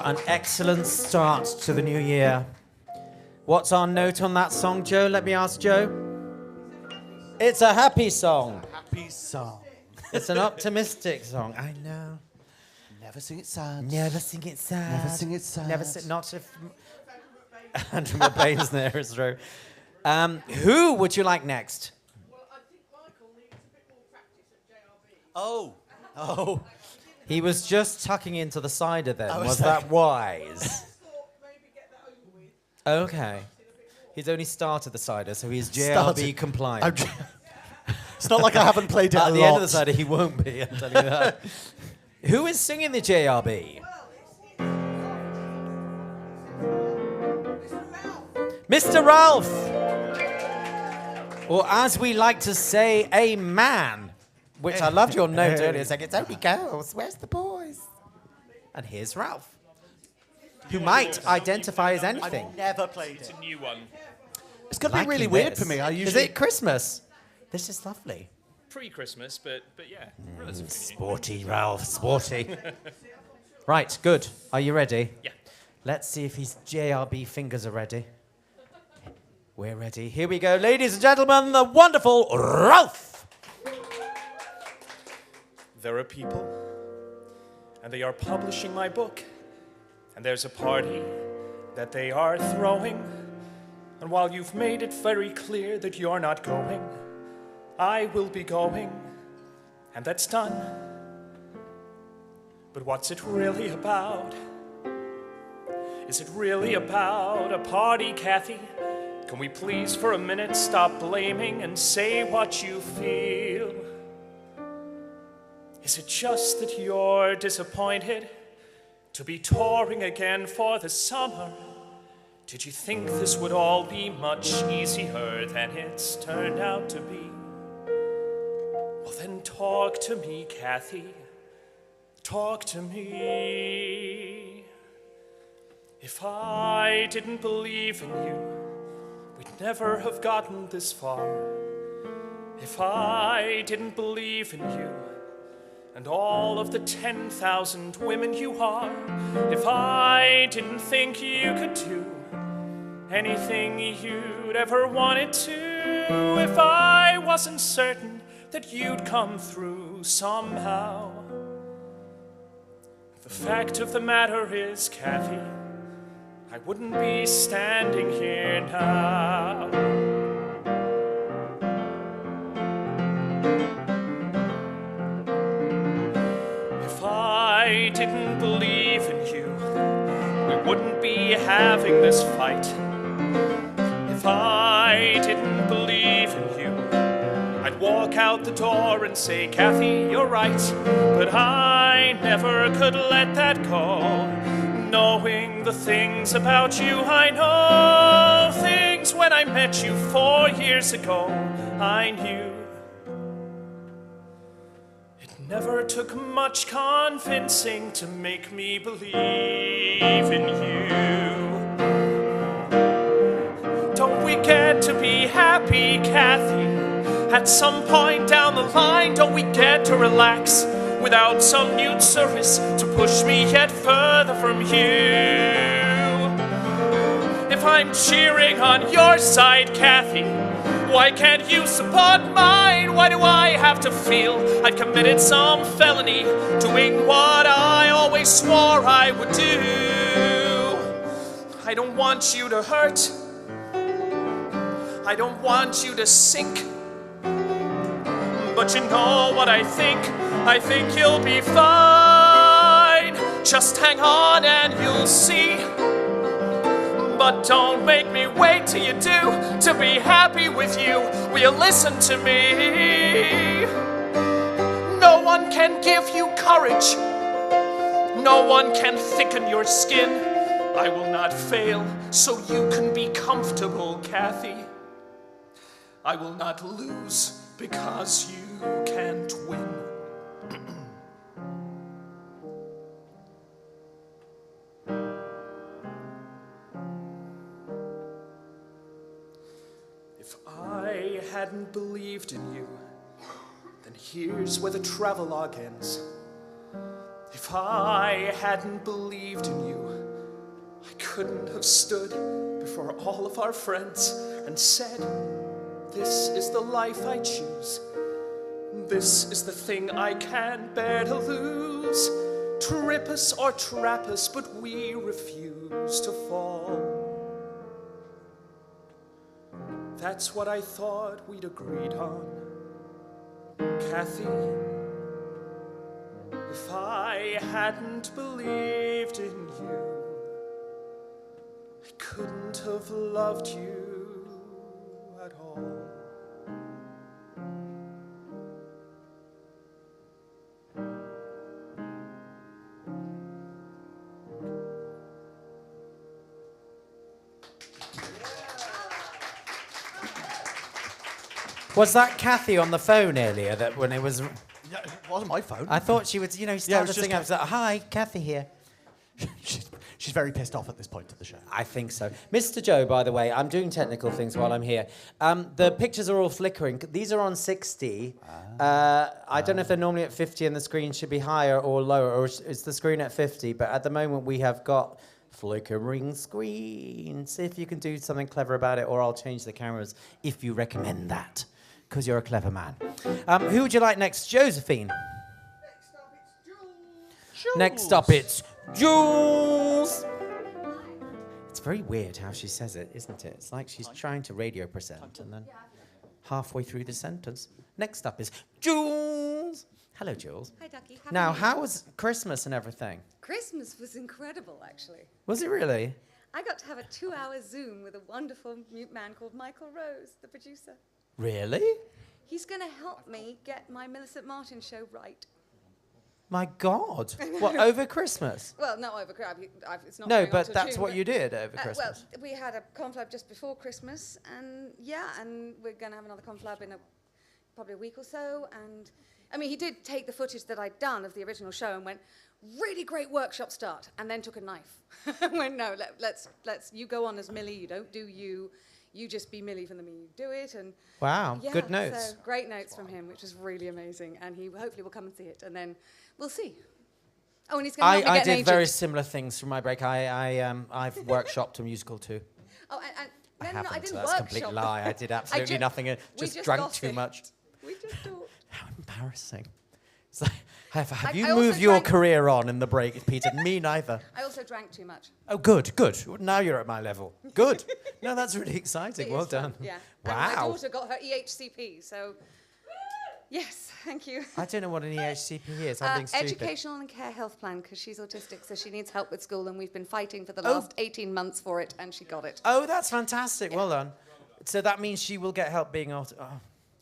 an excellent start to the new year. What's our note on that song, Joe? Let me ask Joe. It's a happy song. Happy song. It's an optimistic song. I know. Never sing it sad. Never sing it sad. Never sing it sad. Never sing. Not if Andrew McBain's near his row. Who would you like next? Well, I think Michael needs a bit more practice at JRB. Oh. He was just tucking into the cider then. Oh, was okay. that wise? Thought maybe get that over with. Okay. He's only started the cider, so he's JRB Started. compliant. It's not like I haven't played it a lot. At the end of the cider, he won't be, I'm telling you that. Who is singing the JRB? Mr. Ralph! Or as we like to say, a man. Which I loved your note earlier, saying it's only girls, where's the boys? And here's Ralph, who might identify as anything. I've never played It's it. a new one. It's going to be Liking really weird this. for me. Is it Christmas? This is lovely. Pre-Christmas, but yeah, relatively new. Sporty, Ralph, sporty. Right, good. Are you ready? Yeah. Let's see if his JRB fingers are ready. We're ready. Here we go, ladies and gentlemen, the wonderful Ralph. There are people, and they are publishing my book, and there's a party that they are throwing, and while you've made it very clear that you're not going, I will be going, and that's done. But what's it really about? Is it really about a party, Kathy? Can we please for a minute stop blaming and say what you feel? Is it just that you're disappointed to be touring again for the summer? Did you think this would all be much easier than it's turned out to be? Well, then talk to me, Kathy. Talk to me. If I didn't believe in you, we'd never have gotten this far. If I didn't believe in you, and all of the 10,000 women you are, if I didn't think you could do anything you'd ever wanted to, if I wasn't certain that you'd come through somehow. The fact of the matter is, Kathy, I wouldn't be standing here now. If I didn't believe in you, we wouldn't be having this fight. If I didn't believe in you, I'd walk out the door and say, Kathy, you're right, but I never could let that go. Knowing the things about you I know, things when I met you 4 years ago, I knew. It never took much convincing to make me believe in you. Don't we get to be happy, Kathy? At some point down the line, don't we get to relax without some nude service to push me yet further from you? If I'm cheering on your side, Kathy, why can't you support mine? Why do I have to feel I've committed some felony, doing what I always swore I would do? I don't want you to hurt. I don't want you to sink. But you know what I think you'll be fine. Just hang on and you'll see. But don't make me wait till you do to be happy with you. Will you listen to me? No one can give you courage. No one can thicken your skin. I will not fail so you can be comfortable, Kathy. I will not lose because you can't win. If I hadn't believed in you, then here's where the travelogue ends. If I hadn't believed in you, couldn't have stood before all of our friends and said, "This is the life I choose. This is the thing I can't bear to lose. Trip us or trap us, but we refuse to fall." That's what I thought we'd agreed on, Kathy. If I hadn't believed in you, I couldn't have loved you at all. Was that Kathy on the phone earlier? That when it was, Yeah, it wasn't my phone. I thought she would, Yeah, it start was to sing. just I was like, "Hi, Kathy here." She's very pissed off at this point of the show. I think so. Mr. Joe, by the way, I'm doing technical things while I'm here. The pictures are all flickering. These are on 60. I don't know if they're normally at 50 and the screen should be higher or lower, or is the screen at 50? But at the moment, we have got flickering screen. See if you can do something clever about it, or I'll change the cameras if you recommend that, because you're a clever man. Who would you like next? Josephine. Next up, it's Jules. It's very weird how she says it, isn't it? It's like she's trying to radio present and then halfway through the sentence. Next up is Jules. Hello, Jules. Hi, Ducky. Now, how was Christmas and everything? Christmas was incredible, actually. Was it really? I got to have a 2-hour Zoom with a wonderful mute man called Michael Rose, the producer. Really? He's going to help me get my Millicent Martin show right. My God. What, over Christmas? Well, not over Christmas. It's not No, going on but till that's June, what but- you did over Christmas. Well, we had a conflab just before Christmas, and and we're going to have another conflab in probably a week or so. And I mean, he did take the footage that I'd done of the original show and went, "Really great workshop start," and then took a knife. Went, "No, let's you go on as Millie. You don't do you. You just be Millie from the minute you do it." And Wow, yeah, good notes. So great notes from him, which was really amazing. And he hopefully will come and see it, and then we'll see. Oh, and he's going to help me I get an did agent. very similar things from my break. I've workshopped a musical too. Oh, and I no, haven't. I didn't So that's a complete workshop. lie. I did absolutely nothing. we Just drank got too it. much. We just talked. How embarrassing. It's like, have I you also moved your drank- career on in the break, Peter? Me neither. I also drank too much. Oh, good. Now you're at my level. Good. No, that's really exciting. It Well is fun, done. Yeah. And my Wow. daughter got her EHCP, so yes, thank you. I don't know what an EHCP is. I'm being stupid. Educational and Care Health Plan, because she's autistic, so she needs help with school, and we've been fighting for the Oh. last 18 months for it, and she got it. Oh, that's fantastic. Well done. So that means she will get help being Oh,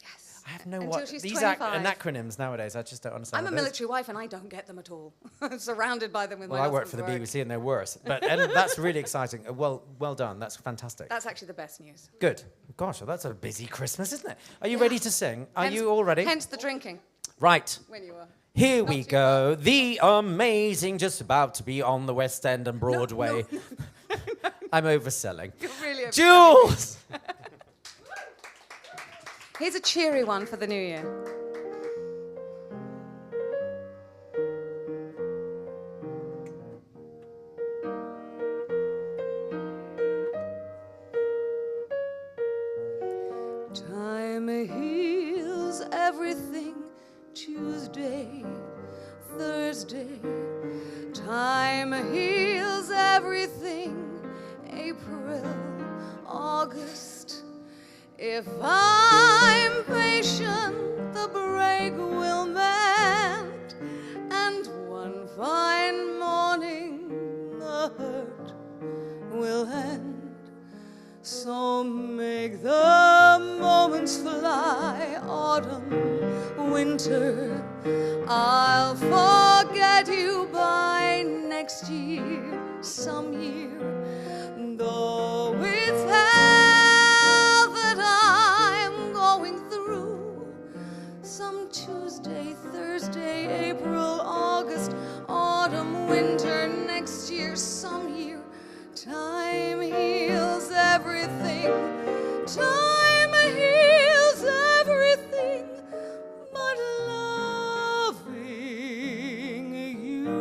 Yes. I have no Until what she's these 25. acronyms nowadays. I just don't understand. I'm a what those- military wife, and I don't get them at all. I'm surrounded by them with Well, my I work for husband's the BBC and they're worse. And that's really exciting. Well done. That's fantastic. That's actually the best news. Good. Gosh, well, that's a busy Christmas, isn't it? Are you ready to sing? Are Hence- you all ready? Hence the drinking, Right. when you are. Here Not we too go. The amazing, just about to be on the West End and Broadway. I'm overselling. You're really Jules! Here's a cheery one for the new year. Time heals everything. Tuesday, Thursday. Time heals everything. April, August. If I'm patient, the break will mend, and one fine morning the hurt will end. So make the moments fly, autumn, winter. I'll forget you by next year, some year, though it's hell that I'm going through. Some Tuesday, Thursday, April, August, autumn, winter, next year, some year. Time heals everything. Time heals everything but loving you.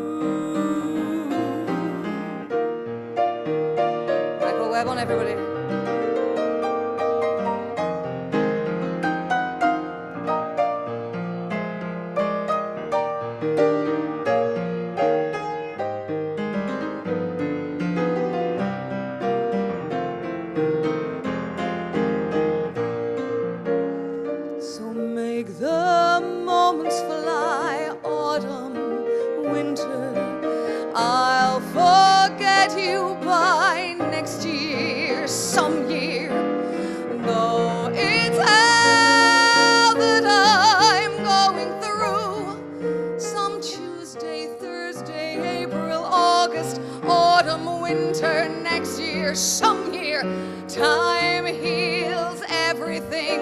year, some year. Time heals everything.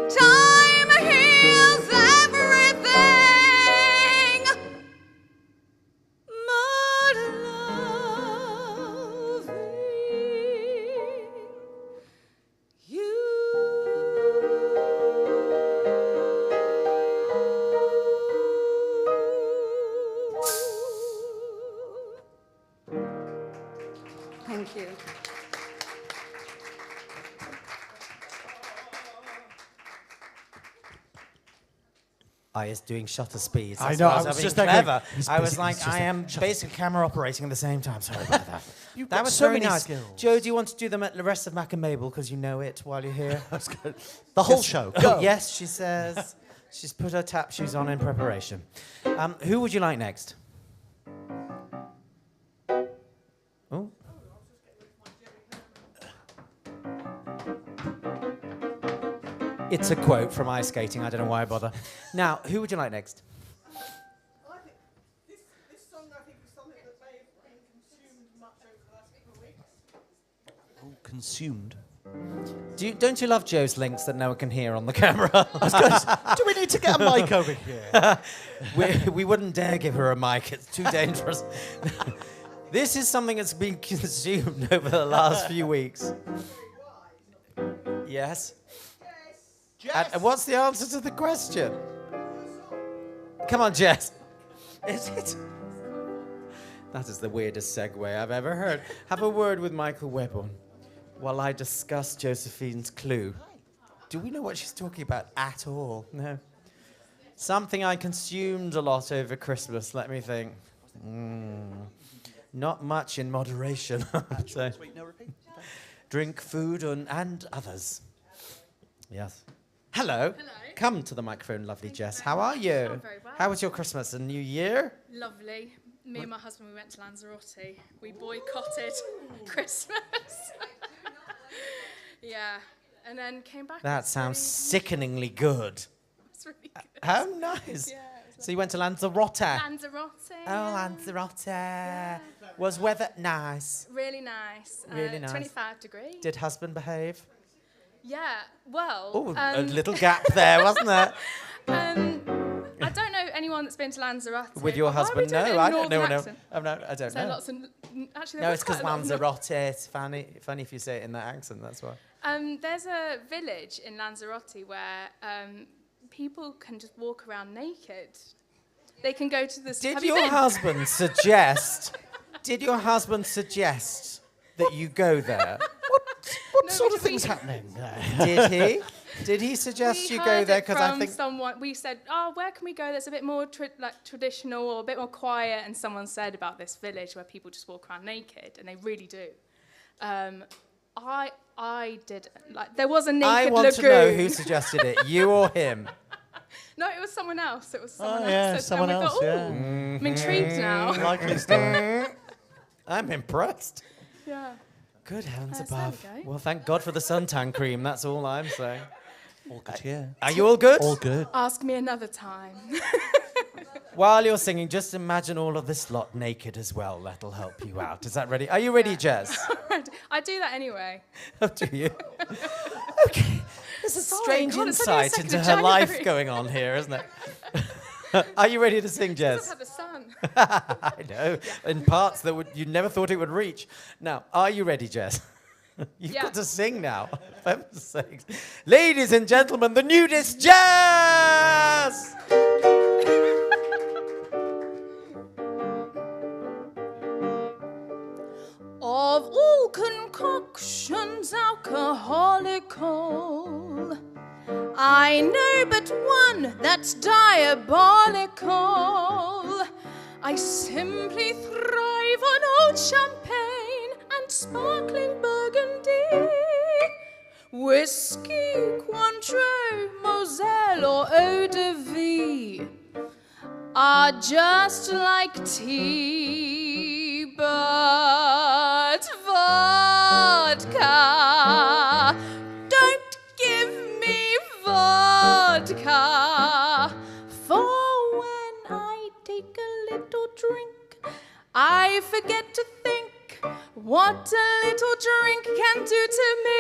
Time heals everything. But loving you. Thank you. I is doing shutter speeds. I That's know, why I was was being just there clever. going, it's I was basically like, just I a am shutter basically camera operating at the same time. Sorry about that. You've That got was so very many nice. skills. Joe, do you want to do them at the rest of Mac and Mabel because you know it while you're here? That's good. The whole Yes. show. Oh, Go. yes, she says. She's put her tap shoes on in preparation. Who would you like next? Oh. It's a quote from ice skating. I don't know why I bother. Now, who would you like next? I think this song, I think, is something that may have been consumed much over the last couple of weeks. Oh, consumed. Don't you love Joe's links that no one can hear on the camera? Do we need to get a mic over here? we wouldn't dare give her a mic. It's too dangerous. This is something that's been consumed over the last few weeks. Yes. And what's the answer to the question? Come on, Jess. Is it? That is the weirdest segue I've ever heard. Have a word with Michael Webborn while I discuss Josephine's clue. Do we know what she's talking about at all? No. Something I consumed a lot over Christmas. Let me think. Not much in moderation. So, Sweet, no repeat. drink, food, and others. Yes. Hello. Hello. Come to the microphone, lovely Jess. very How are much. you? I'm very well. How was your Christmas and New Year? Lovely. Me and my husband, we went to Lanzarote. We boycotted Christmas. Yeah. And then came back. That sounds sickeningly good. It's really good. How nice. Yeah, it So you went to Lanzarote. Lanzarote. Oh, Lanzarote. Was weather nice? Really nice. Really nice. 25 degrees. Did husband behave? Yeah. Well. Oh, a little gap there, wasn't there? I don't know anyone that's been to Lanzarote. With your Why are we husband? doing No, it in I don't know. northern No, accent? oh, no, I don't So know. lots of, actually, No, there it's was because quite a lot of Lanzarote. It's funny if you say it in that accent. That's why. There's a village in Lanzarote where people can just walk around naked. They can go to the. Did Have you your been? husband suggest? Did your husband suggest that you go there? What No, sort of we- thing's happening there? Did he? Did he suggest We you heard go there? it Because I from think someone. We said, "Oh, where can we go? That's a bit more traditional or a bit more quiet." And someone said about this village where people just walk around naked, and they really do. I did like there was a naked I want lagoon. to know who suggested it, you or him. No, it was someone else. It was someone else. yeah, And someone we else, thought, yeah. "Ooh, I'm intrigued now." Likely story. I'm impressed. Yeah. Good heavens So there above. we go. Well, thank God for the suntan cream. That's all I'm saying. All good here. Are you all good? All good. Ask me another time. While you're singing, just imagine all of this lot naked as well. That'll help you out. Is that ready? Are you ready, Jess? I do that anyway. Oh, do you? Okay. There's a Sorry, strange God, it's only insight 2nd into of her life January. going on here, isn't it? Are you ready to sing, I've Jess? had the sun. I know. In parts that you never thought it would reach. Now, are you ready, Jess? You've Yeah. got to sing now. For heaven's sakes. Ladies and gentlemen, the nudist Jess! Of all concoctions alcoholical, I know but one that's diabolical. I simply thrive on old champagne and sparkling burgundy. Whiskey, Cointreau, Moselle or eau de vie are just like tea, but vodka. Don't give me vodka, for when I take a little drink, I forget to think what a little drink can do to me.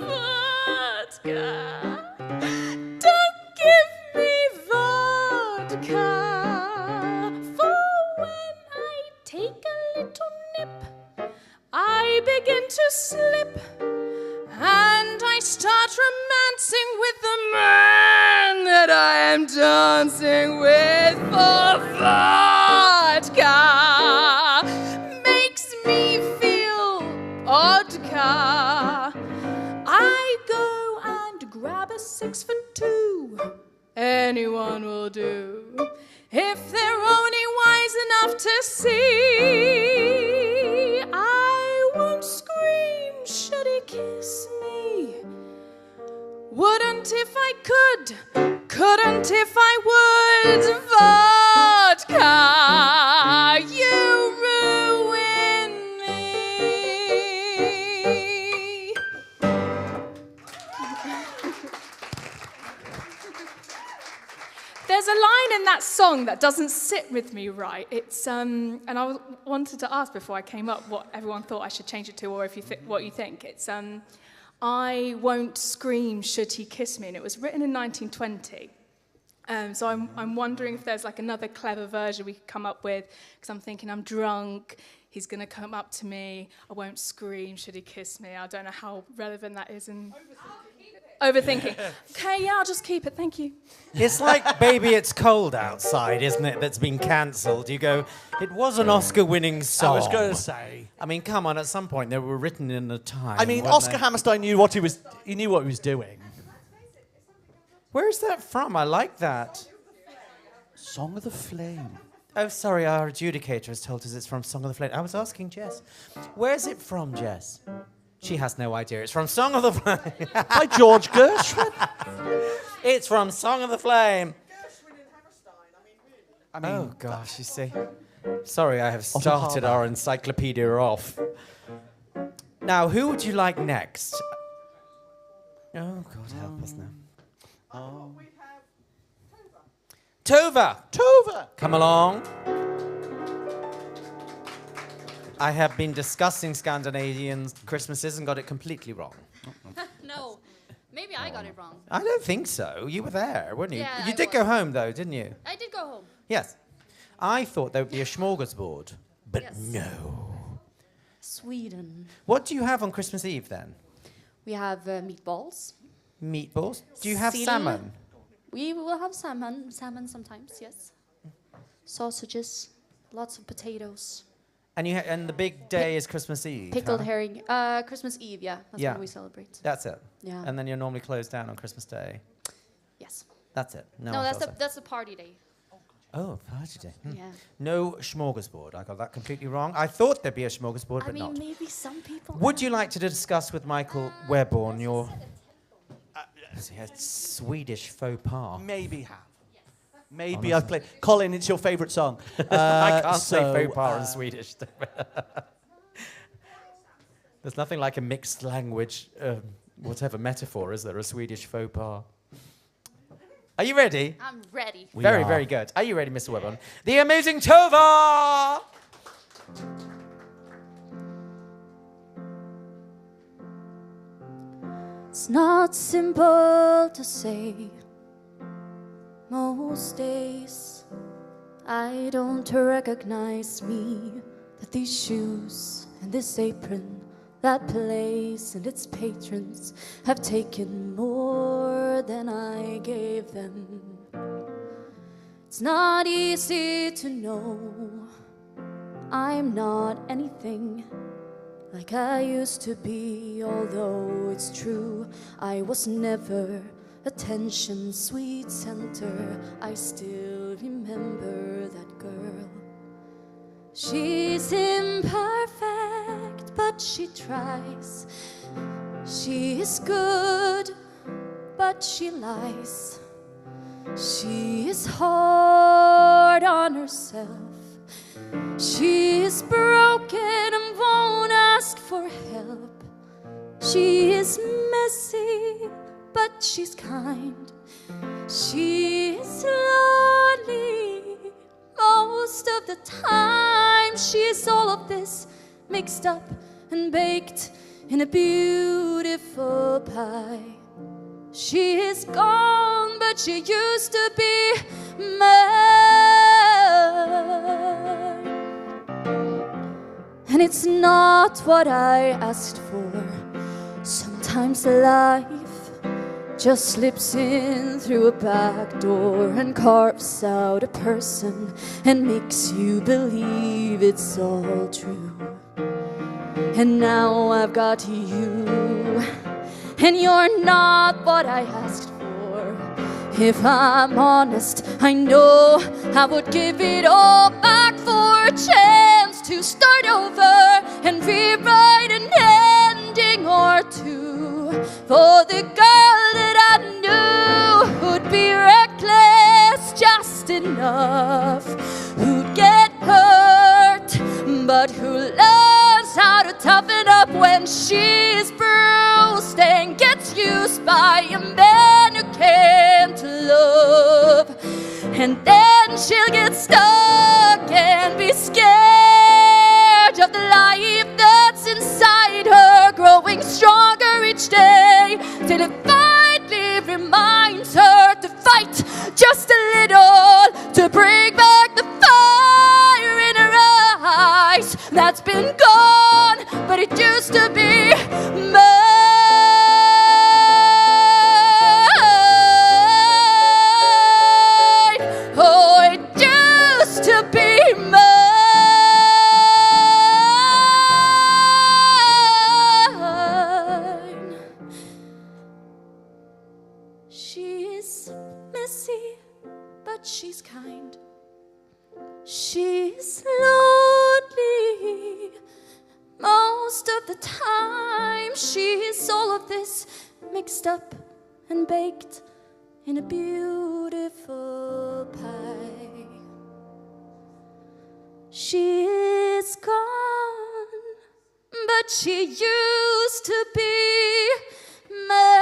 Vodka, don't give me vodka, for when I take a little nip, I begin to slip, and I start romancing with the man that I am dancing with. For vodka makes me feel oddka. I go and grab a 6 for 2. Anyone will do, if they're only wise enough to see. I won't scream should he kiss me. Wouldn't if I could, couldn't if I would. Vodka, you ruin me. There's a line in that song that doesn't sit with me right. It's and I wanted to ask before I came up what everyone thought I should change it to, or if you what you think. It's I won't scream should he kiss me, and it was written in 1920. So I'm wondering if there's like another clever version we could come up with, because I'm thinking I'm drunk, he's going to come up to me, I won't scream should he kiss me. I don't know how relevant that is in overthinking. Okay, yeah, I'll just keep it, thank you. It's like Baby It's Cold Outside, isn't it, that's been cancelled. You go, it was an Oscar-winning song. I was going to say. I mean, come on, at some point they were written in a time. I mean, weren't Oscar they? Hammerstein knew what he was doing. Where's that from? I like that. Song of the Flame. Oh, sorry, our adjudicator has told us it's from Song of the Flame. I was asking Jess. Where's it from, Jess? She has no idea. It's from Song of the Flame. By George Gershwin. It's from Song of the Flame. Gershwin and Hammerstein, I mean, really. Oh, gosh, you see. Sorry, I have Otto started Harbour. our encyclopedia off. Now, who would you like next? Oh, God, help us now. We have Tova! Tova. Come along. I have been discussing Scandinavian Christmases and got it completely wrong. No, maybe I got it wrong. I don't think so. You were there, weren't you? Yeah, You I did was. go home, though, didn't you? I did go home. Yes. I thought there would be a smorgasbord, but Yes. no. Sweden. What do you have on Christmas Eve, then? We have meatballs. Meatballs? Do you have Sill. salmon? We will have salmon sometimes, yes. Sausages, lots of potatoes. And the big day is Christmas Eve. Pickled huh? herring. Christmas Eve, yeah. That's Yeah. when we celebrate. That's it. Yeah. And then you're normally closed down on Christmas Day. Yes. That's it. No, No, one that's does the party day. Oh, party day. Hmm. Yeah. No smorgasbord. I got that completely wrong. I thought there'd be a smorgasbord, I but mean, not. maybe some people. Would you like to discuss with Michael Webborn your Swedish faux pas? Maybe have. Maybe I've played. Colin, it's your favourite song. I can't say so, faux pas in Swedish. There's nothing like a mixed language, whatever metaphor, is there? A Swedish faux pas. Are you ready? I'm ready. We Very, are. very good. Are you ready, Mr. Webborn? The amazing Tova! It's not simple to say. Most days I don't recognize me. That these shoes and this apron, that place and its patrons have taken more than I gave them. It's not easy to know I'm not anything like I used to be, although it's true I was never attention sweet center. I still remember that girl. She's imperfect, but she tries. She is good, but she lies. She is hard on herself. She is broken and won't ask for help. She is messy, but she's kind. She is lonely most of the time she's all of this mixed up and baked in a beautiful pie. She is gone, but she used to be mine. And it's not what I asked for. Sometimes life just slips in through a back door and carves out a person and makes you believe it's all true. And now I've got you, and you're not what I asked for. If I'm honest, I know I would give it all back for a chance to start over and rewrite an ending or two for the girl that I knew who'd be reckless just enough, who'd get hurt, but who learns how to toughen up when she's bruised and gets used by a man who can't love. And then she'll get stuck and be scared of the life that's inside her, growing stronger each day, till it finally reminds her to fight just a little, to bring back the fire in her eyes that's been gone, but it used to be mine. Oh, it used to be mine. She's messy, but she's kind. She's lonely most of the time. She's all of this mixed up and baked in a beautiful pie. She is gone, but she used to be mine.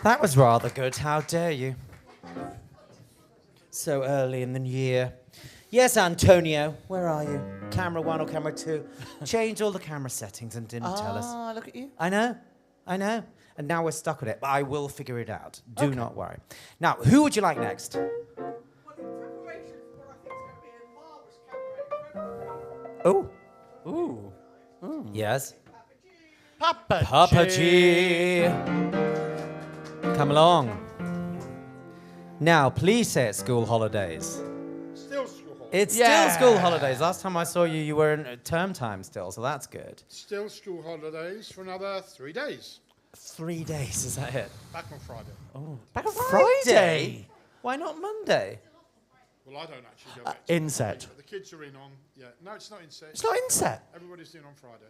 That was rather good. How dare you? So early in the new year. Yes, Antonio, where are you? Camera 1 or camera 2? Change all the camera settings and didn't tell us. Ah, look at you. I know. And now we're stuck with it, but I will figure it out. Do not worry. Now, who would you like next? Well, in preparation for what I think is going to be a marvellous cabaret Oh. Ooh. Yes. Papa Papa G. Come along. Now, please say it's school holidays. Still school holidays. It's Yeah. still school holidays. Last time I saw you, you were in term time still, so that's good. Still school holidays for another 3 days. 3 days, is that it? Back on Friday. Back on Friday? Why not Monday? Well, I don't actually go back to Inset. but the kids are in on. Yeah, no, it's not inset. It's not inset. Everybody's in on Friday.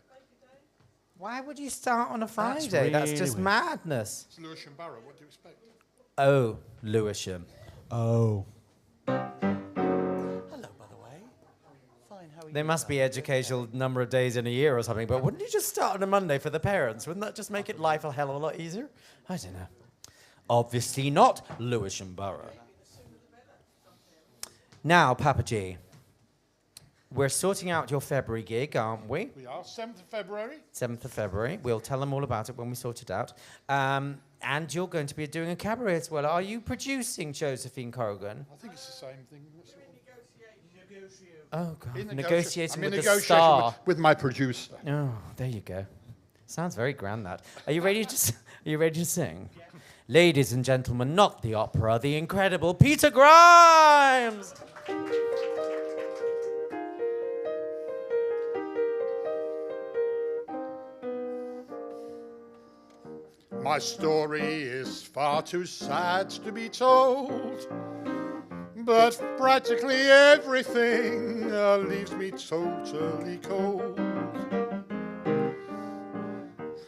Why would you start on a Friday? That's That's really just weird. madness. It's Lewisham Borough. What do you expect? Oh, Lewisham. Oh. Hello, by the way. Fine, how are you? There must be educational number of days in a year or something, but wouldn't you just start on a Monday for the parents? Wouldn't that just make it life a hell of a lot easier? I don't know. Obviously not Lewisham Borough. Now, Papa G, we're sorting out your February gig, aren't we? We are 7th of February. 7th of February. We'll tell them all about it when we sort it out. And you're going to be doing a cabaret as well. Are you producing Josephine Corrigan? I think it's the same thing. Oh, God. In Negotiating I'm in with the negotiation star. with my producer. Oh, there you go. Sounds very grand, that. Are you ready to, are you ready to sing? Ladies and gentlemen, not the opera, the incredible Peter Grimes! My story is far too sad to be told, but practically everything leaves me totally cold.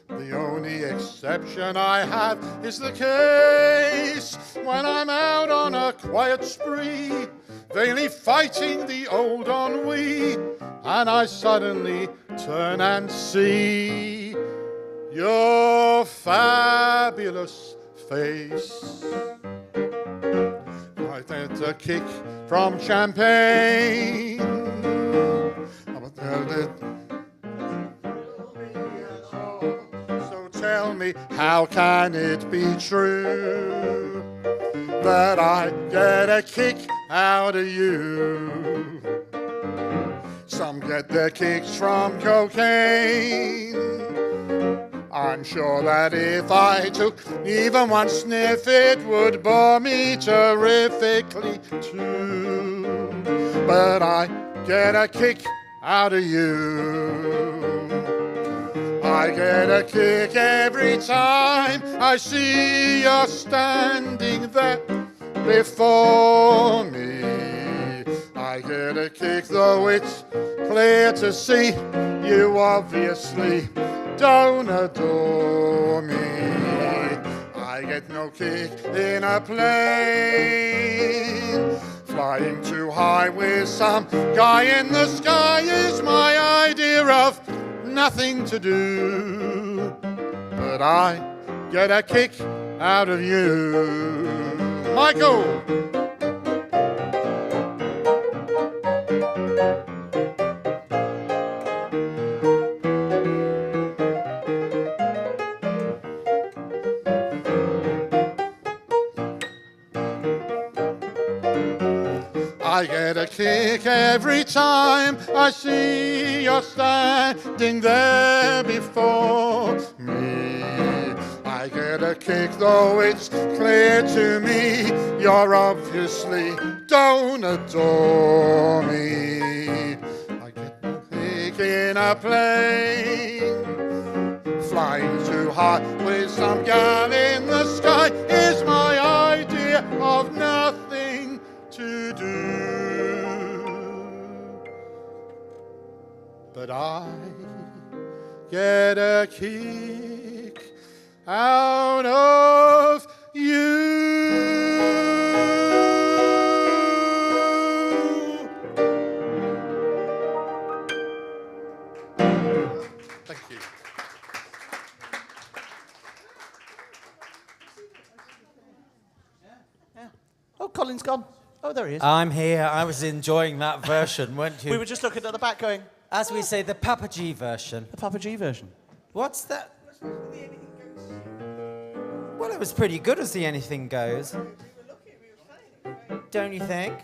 The only exception I have is the case when I'm out on a quiet spree, vainly fighting the old ennui, and I suddenly turn and see your fabulous face. I get a kick from champagne. So tell me, how can it be true that I get a kick out of you? Some get their kicks from cocaine. I'm sure that if I took even one sniff, it would bore me terrifically too. But I get a kick out of you. I get a kick every time I see you're standing there before me. I get a kick, though it's clear to see you obviously don't adore me. I get no kick in a plane. Flying too high with some guy in the sky is my idea of nothing to do. But I get a kick out of you. Michael! I get a kick every time I see you're standing there before me. I get a kick, though it's clear to me you're obviously don't adore me. I get a kick in a plane. Flying too high with some gal in the sky is my idea of nothing to do. But I get a kick out of you. Thank you. Oh, Colin's gone. Oh, there he is. I'm here. I was enjoying that version, weren't you? We were just looking at the back going, As we say, the Papa G version. the Papa G version. What's that? Well, it was pretty good as the Anything Goes. Don't you think?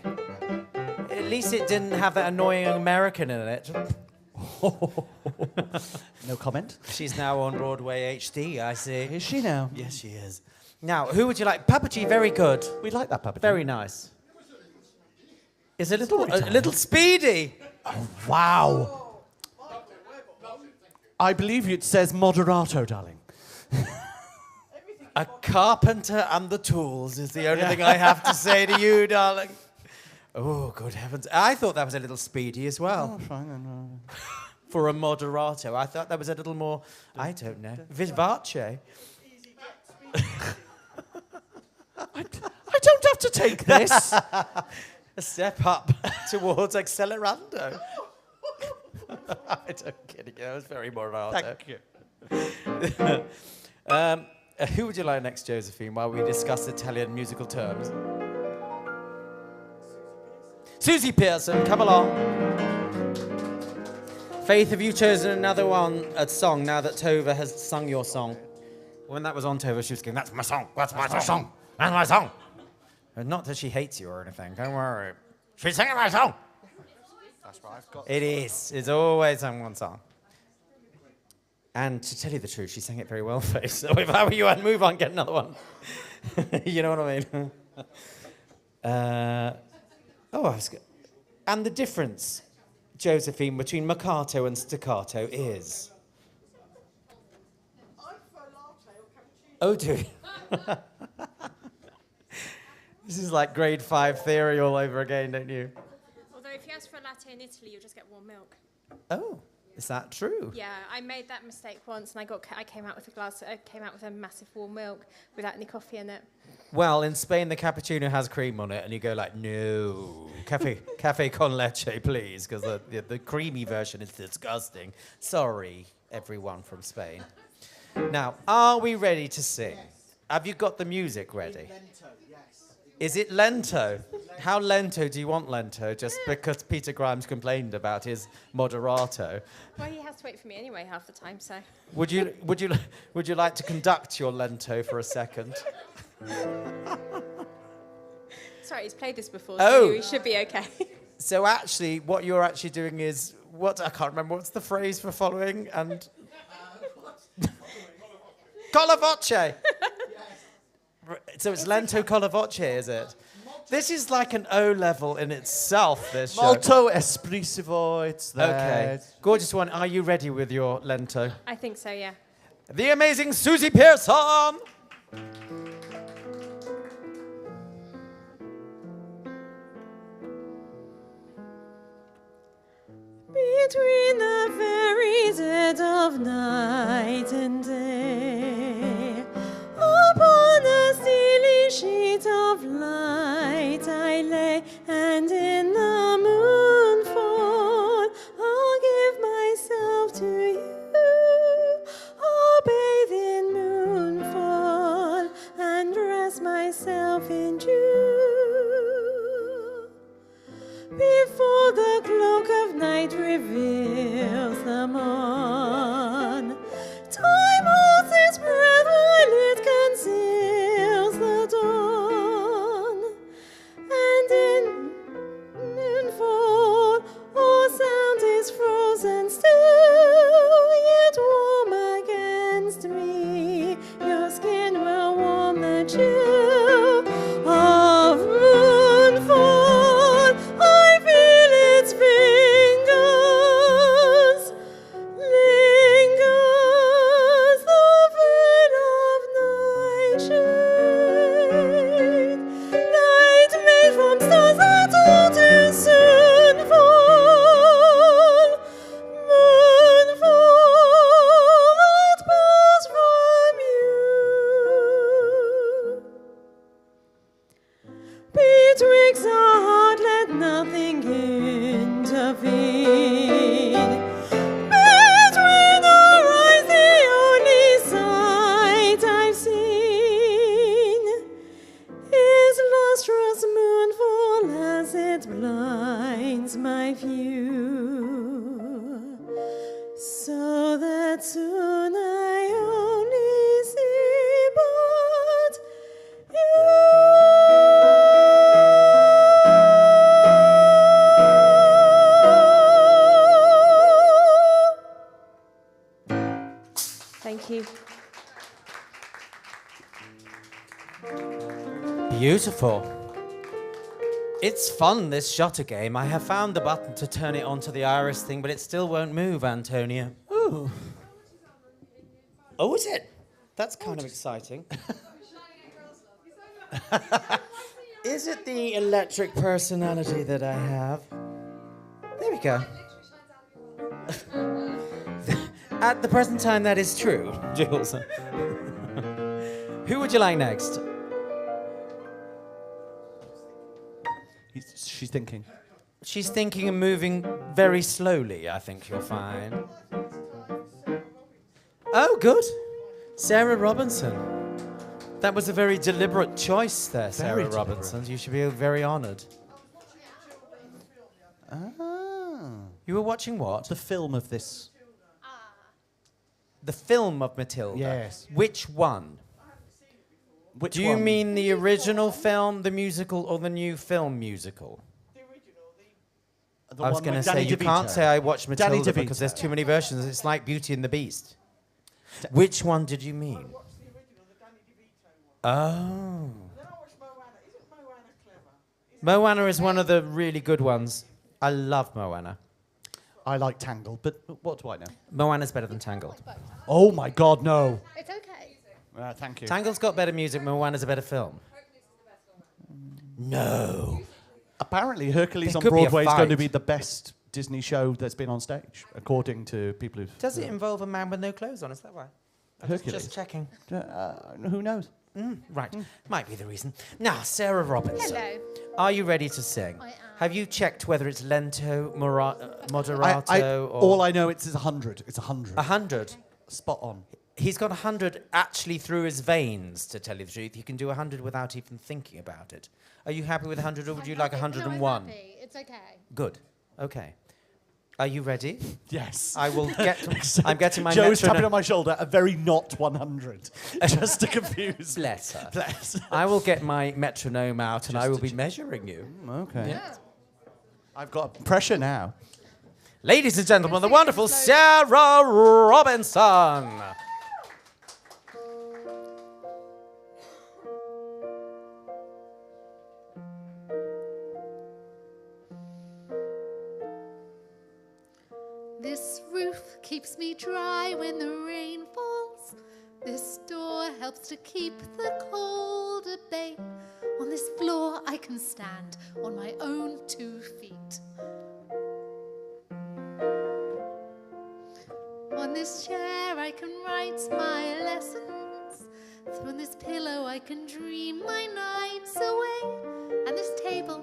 At least it didn't have that annoying American in it. No comment. She's now on Broadway HD, I see. Is she now? Yes, she is. Now, who would you like? Papa G, very good. We like that Papa G. Very nice. Is a little speedy. Wow. I believe it says moderato, darling. A carpenter and the tools is the only thing I have to say to you, darling. Oh, good heavens. I thought that was a little speedy as well. Oh, fine then. For a moderato. I thought that was a little more, I don't know, vivace. I don't have to take this. A step up towards accelerando. I don't kidding you. That was very moderato. Thank you. Who would you like next, Josephine, while we discuss Italian musical terms? Susie Pearson, come along. Faith, have you chosen another one, a song, now that Tova has sung your song? When that was on Tova, she was going, that's my song, that's my song, that's my song. And not that she hates you or anything, don't worry. She's singing my song. That's what I've got. It is. It's always someone's song. And to tell you the truth, she sang it very well, Faith. So if I were you, I'd move on, get another one. You know what I mean? And the difference, Josephine, between Mercato and staccato is? I prefer latte or cappuccino. Oh, do you? This is like grade 5 theory all over again, don't you? Although if you ask for a latte in Italy, you'll just get warm milk. Oh, is that true? Yeah, I made that mistake once, and I came out with a massive warm milk without any coffee in it. Well, in Spain, the cappuccino has cream on it, and you go like, no, cafe con leche, please, because the creamy version is disgusting. Sorry, everyone from Spain. Now, are we ready to sing? Have you got the music ready? Is it lento? How lento do you want lento? Just because Peter Grimes complained about his moderato. Well, he has to wait for me anyway half the time, so. Would you like to conduct your lento for a second? Sorry, he's played this before, Oh. so he should be okay. So actually, what you're actually doing is I can't remember what's the phrase for following and. Colla voce. So it's lento colla voce, is it? This is like an O level in itself. This show. Molto espressivo. It's that. Okay, gorgeous one. Are you ready with your lento? I think so, yeah. The amazing Susie Pearson. Between the very dead of night and day, upon a steely sheet of light I lay, and in the moonfall I'll give myself to you. I'll bathe in moonfall and dress myself in dew. Before the cloak of night reveals the morn, time holds its breath while it conceals the dawn. And in moonfall, all sound is frozen still, yet warm against me, your skin will warm the chill of moonfall. I feel its fingers, lingers the veil of nightshade, light made from stars that all too soon fall, moonfall that pours from you. Betwixt our heart let nothing intervene. Between our eyes the only sight I've seen is lustrous moonfall as it blinds my view, so that soon I only see but Thank you. Beautiful. It's fun, this shutter game. I have found the button to turn it onto the iris thing, but it still won't move, Antonia. Ooh. Oh, is it? That's kind of exciting. Is it the electric personality that I have? There we go. At the present time, that is true, Jules. Who would you like next? She's thinking. She's thinking and moving very slowly, I think you'll find. Oh, good. Sarah Robinson. That was a very deliberate choice there, Sarah Very Robinson. You should be very honoured. Ah. You were watching what? The film of this. The film of Matilda? Yes. Which one? Which Do you one? mean the original film, the musical, or the new film musical? The I was one going to with say, Danny you DeVito. can't say I watched Danny Matilda DeVito. because there's too many versions. It's like Beauty and the Beast. Which one did you mean? Oh. Moana is one of the really good ones. I love Moana. I like Tangled, but what do I know? Moana's better than Tangled. Oh my God, no. It's okay. Thank you. Tangled's got better music, Moana's a better film. No. Apparently, Hercules There on could be a Broadway is going to fight. be the best Disney show that's been on stage, according to people who've... Does it involve a man with no clothes on? Is that why? I'm Hercules. just checking. Who knows? Right. Might be the reason. Now, Sarah Robinson. Hello. Are you ready to sing? I am. Have you checked whether it's lento, moderato, or... All I know it's 100. It's 100. 100. Spot on. He's got 100 actually through his veins, to tell you the truth. You can do 100 without even thinking about it. Are you happy with 100 or would you like 101? No, I'm happy. It's okay. Good. Okay. Are you ready? Yes. I will get... I'm getting my Joe's metronome. tapping on my shoulder, a very not 100, just to confuse. Bless her. Bless. I will get my metronome out and I will be measuring you. Okay. Yeah. I've got pressure now. Ladies and gentlemen, the wonderful Sarah Robinson. This roof keeps me dry when the rain falls. This door helps to keep the cold at bay. On this floor I can stand on my own 2 feet. On this chair I can write my lessons. On this pillow I can dream my nights away. And this table,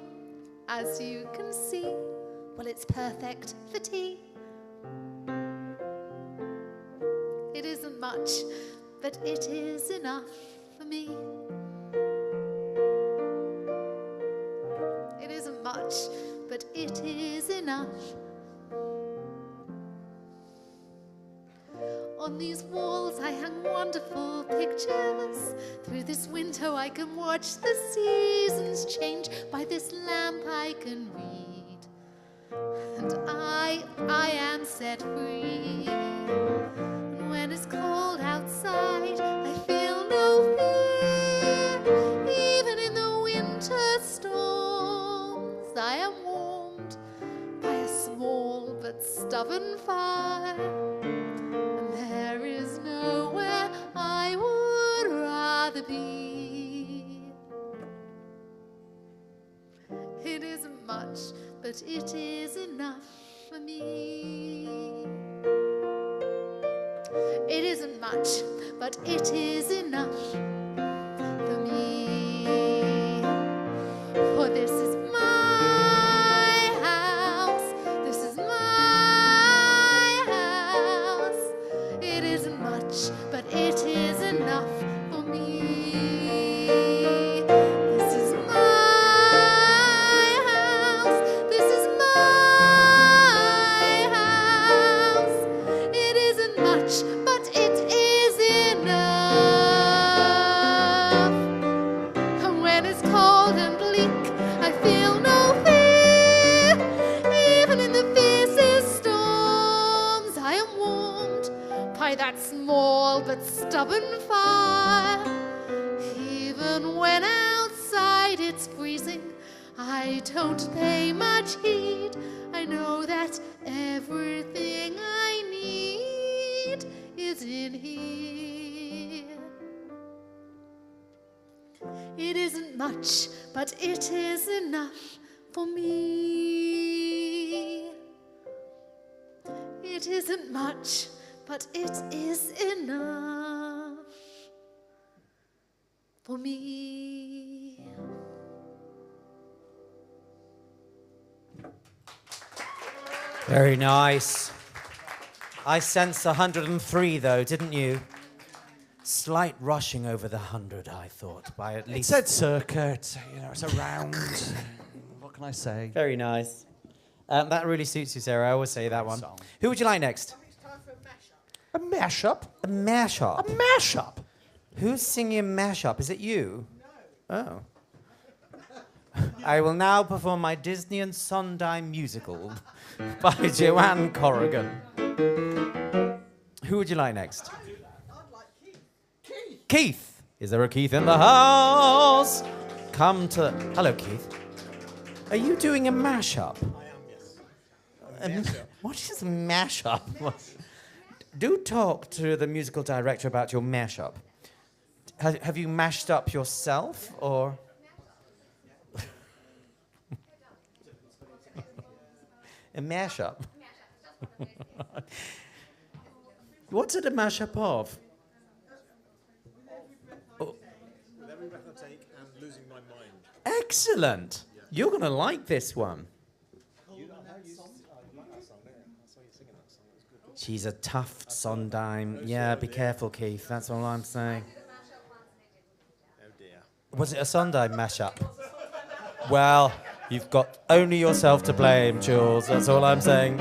as you can see, well, it's perfect for tea. It isn't much, but it is enough for me. It isn't much, but it is enough. On these walls I hang wonderful pictures. Through this window I can watch the seasons change. By this lamp I can read. And I am set free. And when it's cold outside I feel no fear. Even in the winter storms I am warmed by a small but stubborn fire. There is nowhere I would rather be. It isn't much, but it is enough for me. It isn't much, but it is enough for me. For this is my house. This is my house. It isn't much, but it is enough for me. This is my house. This is my house. It isn't much, but it is enough. And when it's cold and bleak, I feel no fear. Even in the fiercest storms, I am warmed by that small but stubborn fire. Even when outside it's freezing, I don't pay much heed. I know that everything I need is in here. It isn't much, but it is enough for me. It isn't much, but it is enough for me. Very nice. I sense 103, though, didn't you? Slight rushing over the 100, I thought, by at It least... said circa, it's around. What can I say? Very nice. That really suits you, Sarah. I always say that one. Song. Who would you like next? It's time for a mashup. A mashup? A mashup. A mashup? Who's singing a mashup? Is it you? No. Oh. I will now perform my Disney and Sondheim musical by Joanne Corrigan. Who would you like next? I'd like Keith. Keith! Is there a Keith in the house? Come to... Hello, Keith. Are you doing a mashup? I am, yes. What is a mashup? Do talk to the musical director about your mashup. Have you mashed up yourself, or... A mashup? What's it a mashup of? With every breath I take and losing my mind. Excellent. You're going to like this one. You like that song, didn't you? I saw you singing that song. It was good. She's a tough Sondheim. Yeah, be careful, Keith. That's all I'm saying. Oh dear. Was it a Sondheim mashup? Well, you've got only yourself to blame, Jules. That's all I'm saying.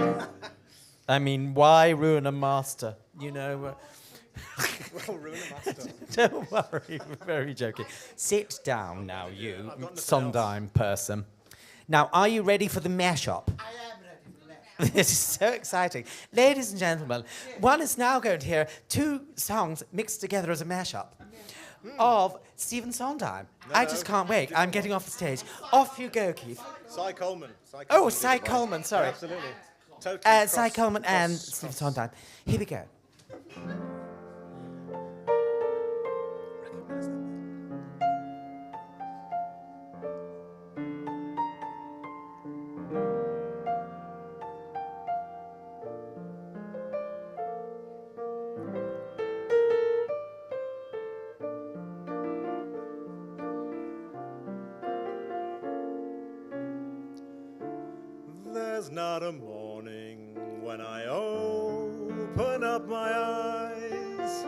I mean, why ruin a master? You know. Well, ruin a master. Don't worry, we're very joking. Sit down now, you Sondheim person. Now, are you ready for the mashup? I am ready for that. This is so exciting. Ladies and gentlemen, one is now going to hear two songs mixed together as a mashup of Stephen Sondheim. I just can't wait. I'm getting off the stage. Off you go, Keith. Cy Coleman. Oh, Cy Coleman, sorry. Absolutely. Totally Cy Coleman and Stephen Sondheim. Here we go. There's not a morning when I open up my eyes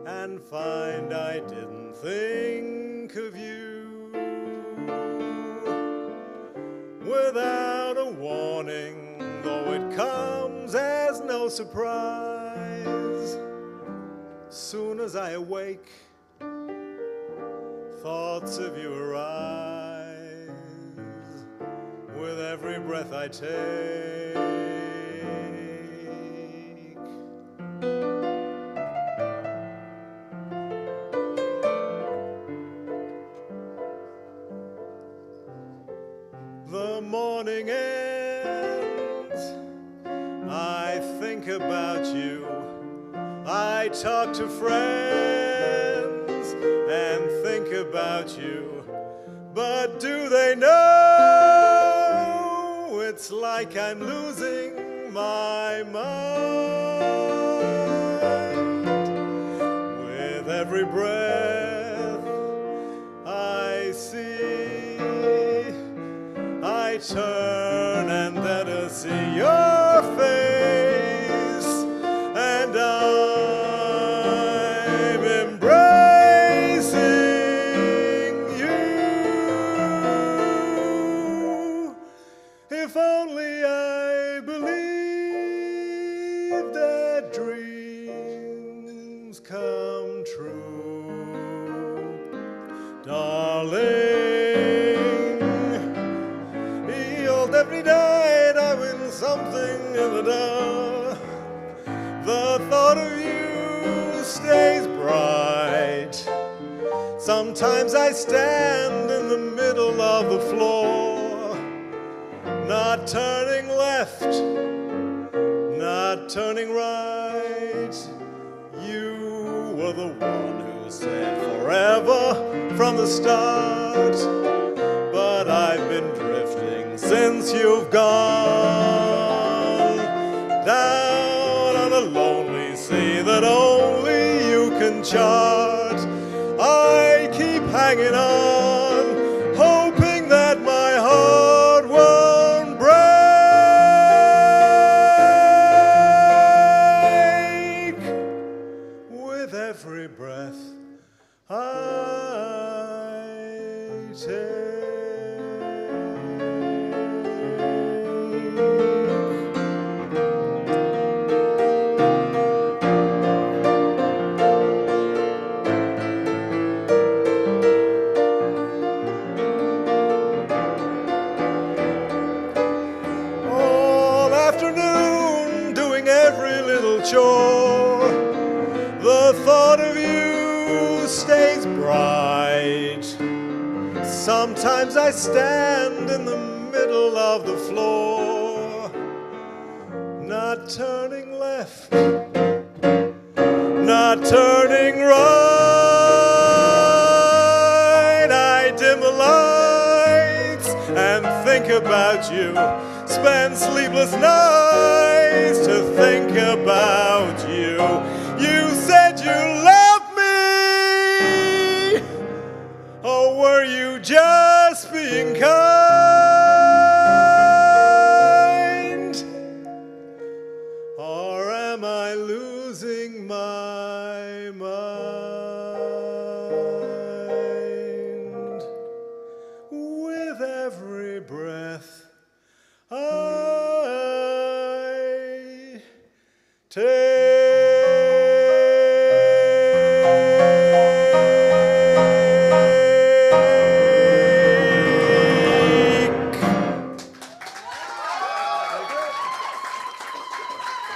and find I didn't think of you. Without a warning, though it comes as no surprise, soon as I awake, thoughts of you arise. With every breath I take, the morning ends, I think about you, I talk to friends and think about you, but do they know? It's like I'm losing my mind. With every breath I see, I turn and then I see your face, and I'm embracing you. If only I believed that dreams come true, darling. Healed every night I win something in the dark. The thought of you stays bright. Sometimes I stand in the middle of the floor, not turning left, not turning right. You were the one who said forever from the start, but I've been drifting since you've gone down on a lonely sea that only you can chart. I keep hanging on, hoping that my heart won't break. With every breath I take. All afternoon doing every little chore, the thought of you stays bright. Sometimes I stand in the middle of the floor, not turning left, not turning right. I dim the lights and think about you, spend sleepless nights to think about you. You said you loved me, or were you just being kind? Or am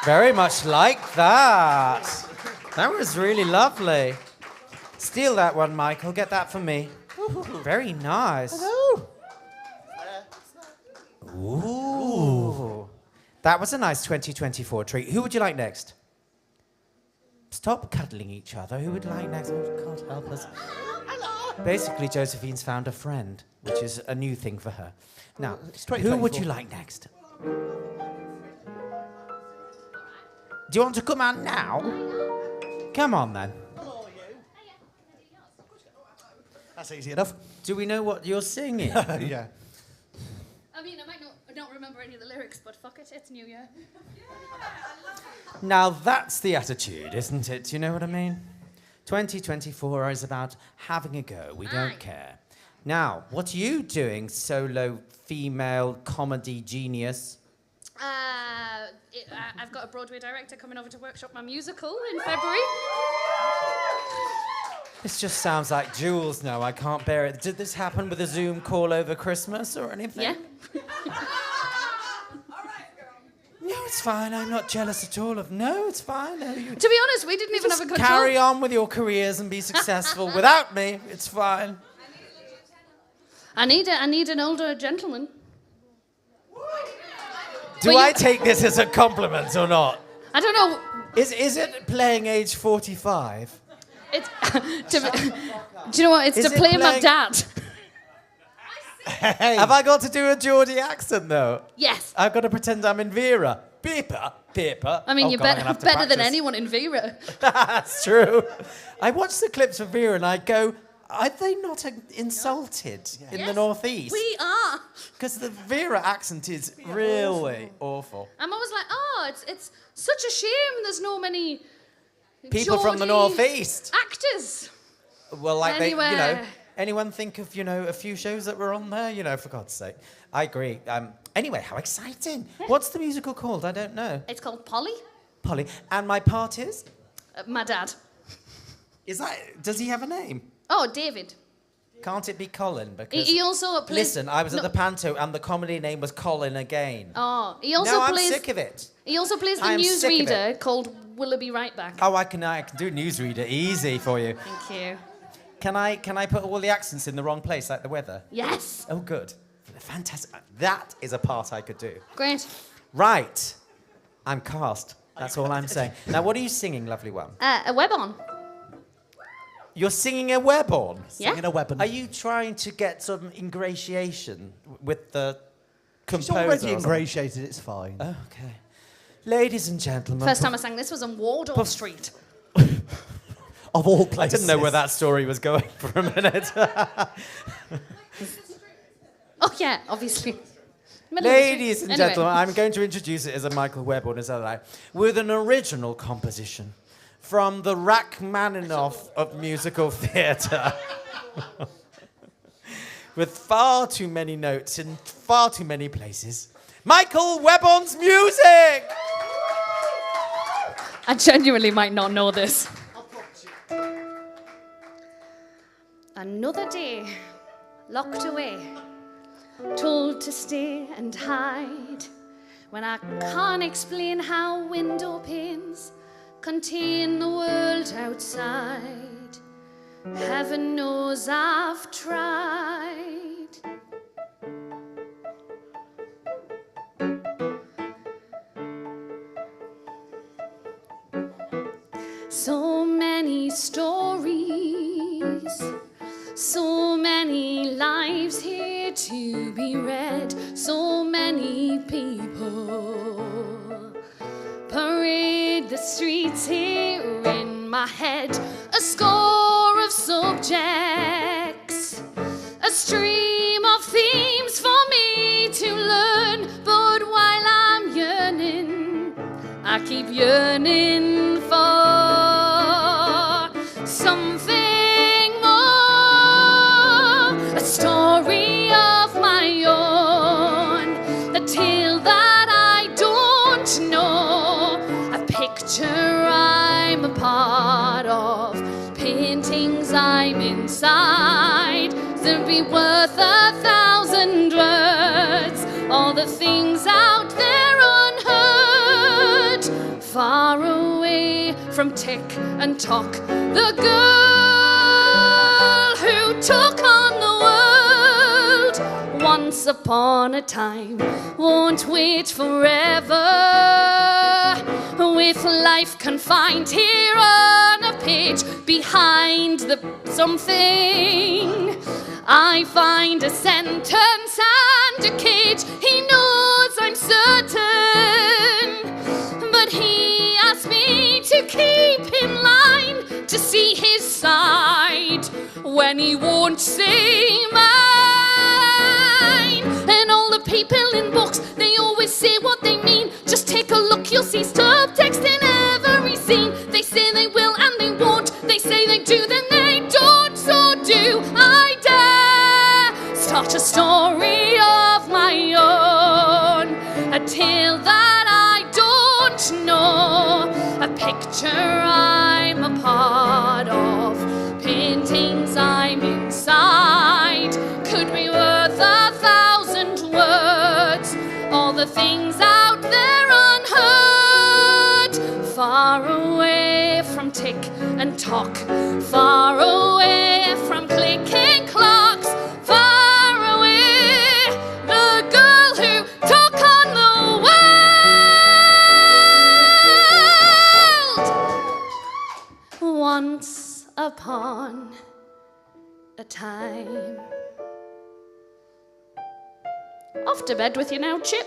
Very much like that. That was really lovely. Steal that one, Michael. Get that for me. Very nice. Hello. Ooh. That was a nice 2024 treat. Who would you like next? Stop cuddling each other. Who would like next? Oh, God help us. Basically, Josephine's found a friend, which is a new thing for her. Now, who would you like next? Do you want to come on now? Come on, then. That's easy enough. Do we know what you're singing? Yeah. I mean, I don't remember any of the lyrics, but fuck it, it's New Year. Now, that's the attitude, isn't it? Do you know what I mean? 2024 is about having a go. We don't care. Now, what are you doing, solo female comedy genius? I've got a Broadway director coming over to workshop my musical in February. This just sounds like Jules now. I can't bear it. Did this happen with a Zoom call over Christmas or anything? Yeah. No, it's fine. I'm not jealous at all of... No, it's fine. No, To be honest, we didn't even have a control. Carry on with your careers and be successful. Without me, it's fine. I need an older gentleman. Do I take this as a compliment or not? I don't know. Is it playing age 45? It's do you know what? It's Is to it play my playing- dad. Hey. Have I got to do a Geordie accent, though? Yes. I've got to pretend I'm in Vera. Paper. I mean, Oh, you're God, I'm gonna have to better than practice. anyone in Vera. That's true. I watch the clips of Vera and I go, are they not insulted in the Yes, Northeast? We are. Because the Vera accent is really awful. I'm always like, oh, it's such a shame there's no many People from the Geordie Northeast. actors. Well, like Anywhere. anyone think of, a few shows that were on there, for God's sake. I agree. Anyway, how exciting. What's the musical called? I don't know. It's called Polly. Polly. And my part is? My dad. Does he have a name? Oh, David. Can't it be Colin? Because He also plays. listen, I was at the panto and the comedy name was Colin again. Oh, he also Now plays. I'm sick of it. He also plays the I am sick of newsreader called Willoughby Right Back. Oh, I can do newsreader easy for you. Thank you. Can I put all the accents in the wrong place, like the weather? Yes. Oh, good. Fantastic. That is a part I could do. Great. Right. I'm cast. That's all I'm saying. Now, what are you singing, lovely one? A web on. You're singing a web on? Yeah. Singing a weapon. Are you trying to get some ingratiation with the She's composer? already or something? ingratiated, it's fine. Oh, okay. Ladies and gentlemen. First time I sang this was on Wardour Street. Of all I places. didn't know where that story was going for a minute. Oh yeah, obviously. Middle of the street. Ladies and Anyway. gentlemen, I'm going to introduce it as a Michael Webb on his other with an original composition from the Rachmaninoff of musical theatre. With far too many notes in far too many places. Michael Webbon's music! I genuinely might not know this. Another day, locked away, told to stay and hide, when I can't explain how window panes contain the world outside. Heaven knows I've tried. So many stories, so many lives here to be read, so many people parade the streets here in my head. A score of subjects, a stream of themes for me to learn. But while I'm yearning, I keep yearning for something more. A story of my own, a tale that I don't know, a picture inside to be worth 1,000 words. All the things out there unheard, far away from tick and talk. The girl who took on the world once upon a time won't wait forever. With life confined here on a page behind the something, I find a sentence and a cage. He knows I'm certain, but he asked me to keep in line to see his side when he won't say mine. And all the people in books, they always say what they mean. Just take a look, you'll see subtext in every scene. They say they will and they won't. They say they do, then they don't. So do I dare start a story of my own, a tale that I don't know, a picture I'm a part of, paintings I'm inside, could be worth 1,000 words. All the things out there unheard, far away from tick and talk, far away from clicking clocks, far away, the girl who took on the world once upon a time. Off to bed with you now, Chip.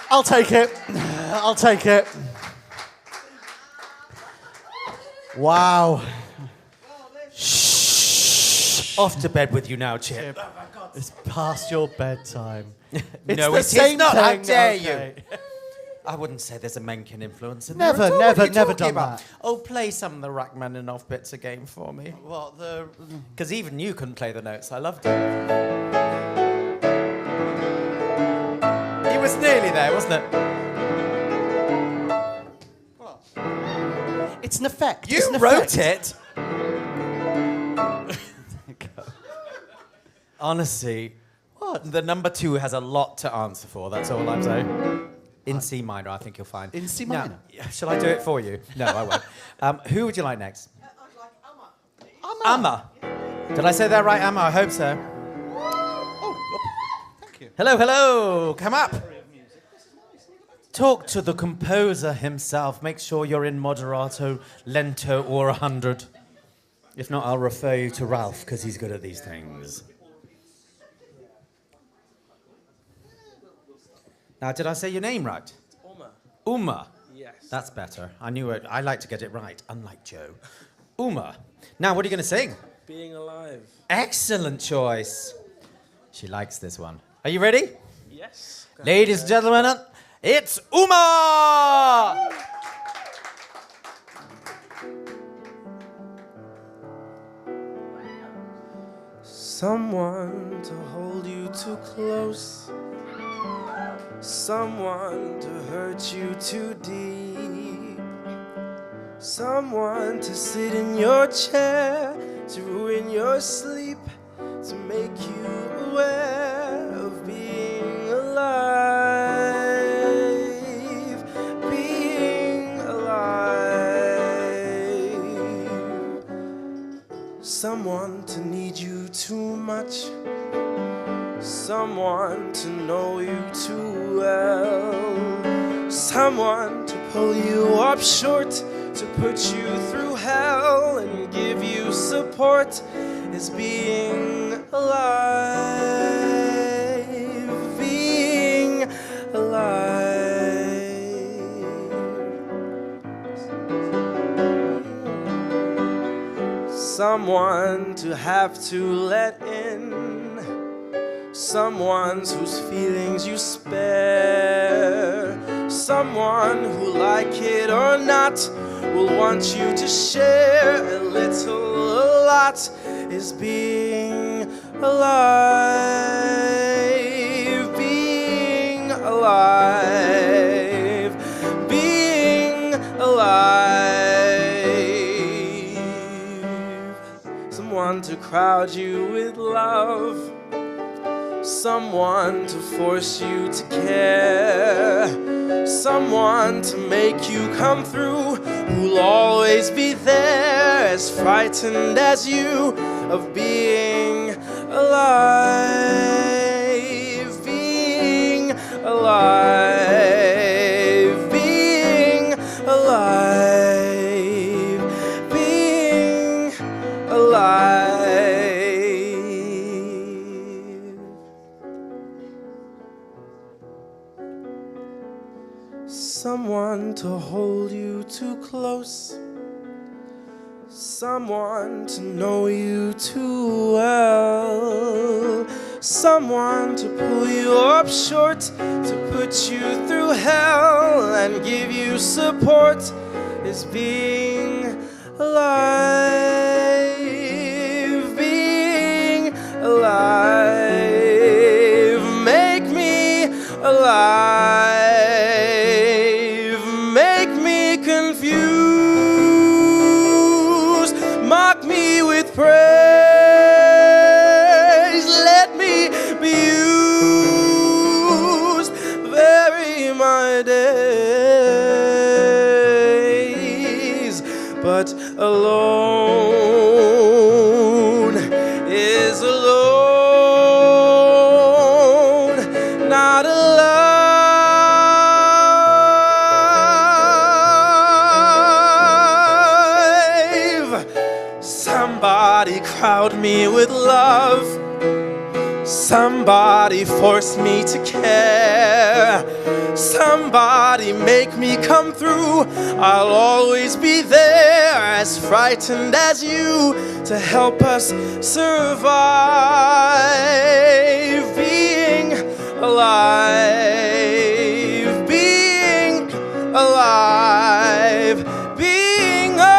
I'll take it. I'll take it. Wow. Shh. Off to bed with you now, Chip. It's past your bedtime. No, the it is same not. How thing. dare Okay. you? I wouldn't say there's a Mencken influence in Never, there at all. never, What are you never talking done about? that. Oh, play some of the Rachmaninoff bits again for me. What, the... Because even you couldn't play the notes. I loved it. It was nearly there, wasn't it? It's an effect. You It's an wrote effect. it. Honestly, what? The number 2 has a lot to answer for. That's all I'm saying. In C minor, I think you'll find. In C Now, minor? shall I do it for you? No, I won't. Who would you like next? I'd like Amma. Amma. Did I say that right, Amma? I hope so. Oh, thank you. Hello, hello. Come up. Talk to the composer himself. Make sure you're in moderato, lento, or 100. If not, I'll refer you to Ralph, because he's good at these things. Now, did I say your name right? Uma. Uma. Yes. That's better. I knew it. I like to get it right, unlike Joe. Uma. Now, what are you going to sing? Being alive. Excellent choice. She likes this one. Are you ready? Yes. Ladies and gentlemen, it's Uma! Someone to hold you too close. Someone to hurt you too deep. Someone to sit in your chair, to ruin your sleep, to make you aware of being alive. Being alive. Someone to need you too much. Someone to know you too well. Someone to pull you up short, to put you through hell and give you support is being alive. Being alive. Someone to have to let in. Someone whose feelings you spare. Someone who, like it or not, will want you to share a little, a lot, is being alive. Being someone to crowd you with love, someone to force you to care, someone to make you come through, who'll always be there, as frightened as you of being alive, being alive, being alive, being alive. Someone to hold you too close, someone to know you too well, someone to pull you up short, to put you through hell and give you support, is being alive, being alive. Make me alive, make me confused, mock me with praise, let me be used, vary my days, but alone is alone, not alive. Somebody crowd me with love, somebody force me to care, somebody make me come through, I'll always be there, as frightened as you, to help us survive, being alive, being alive, being alive.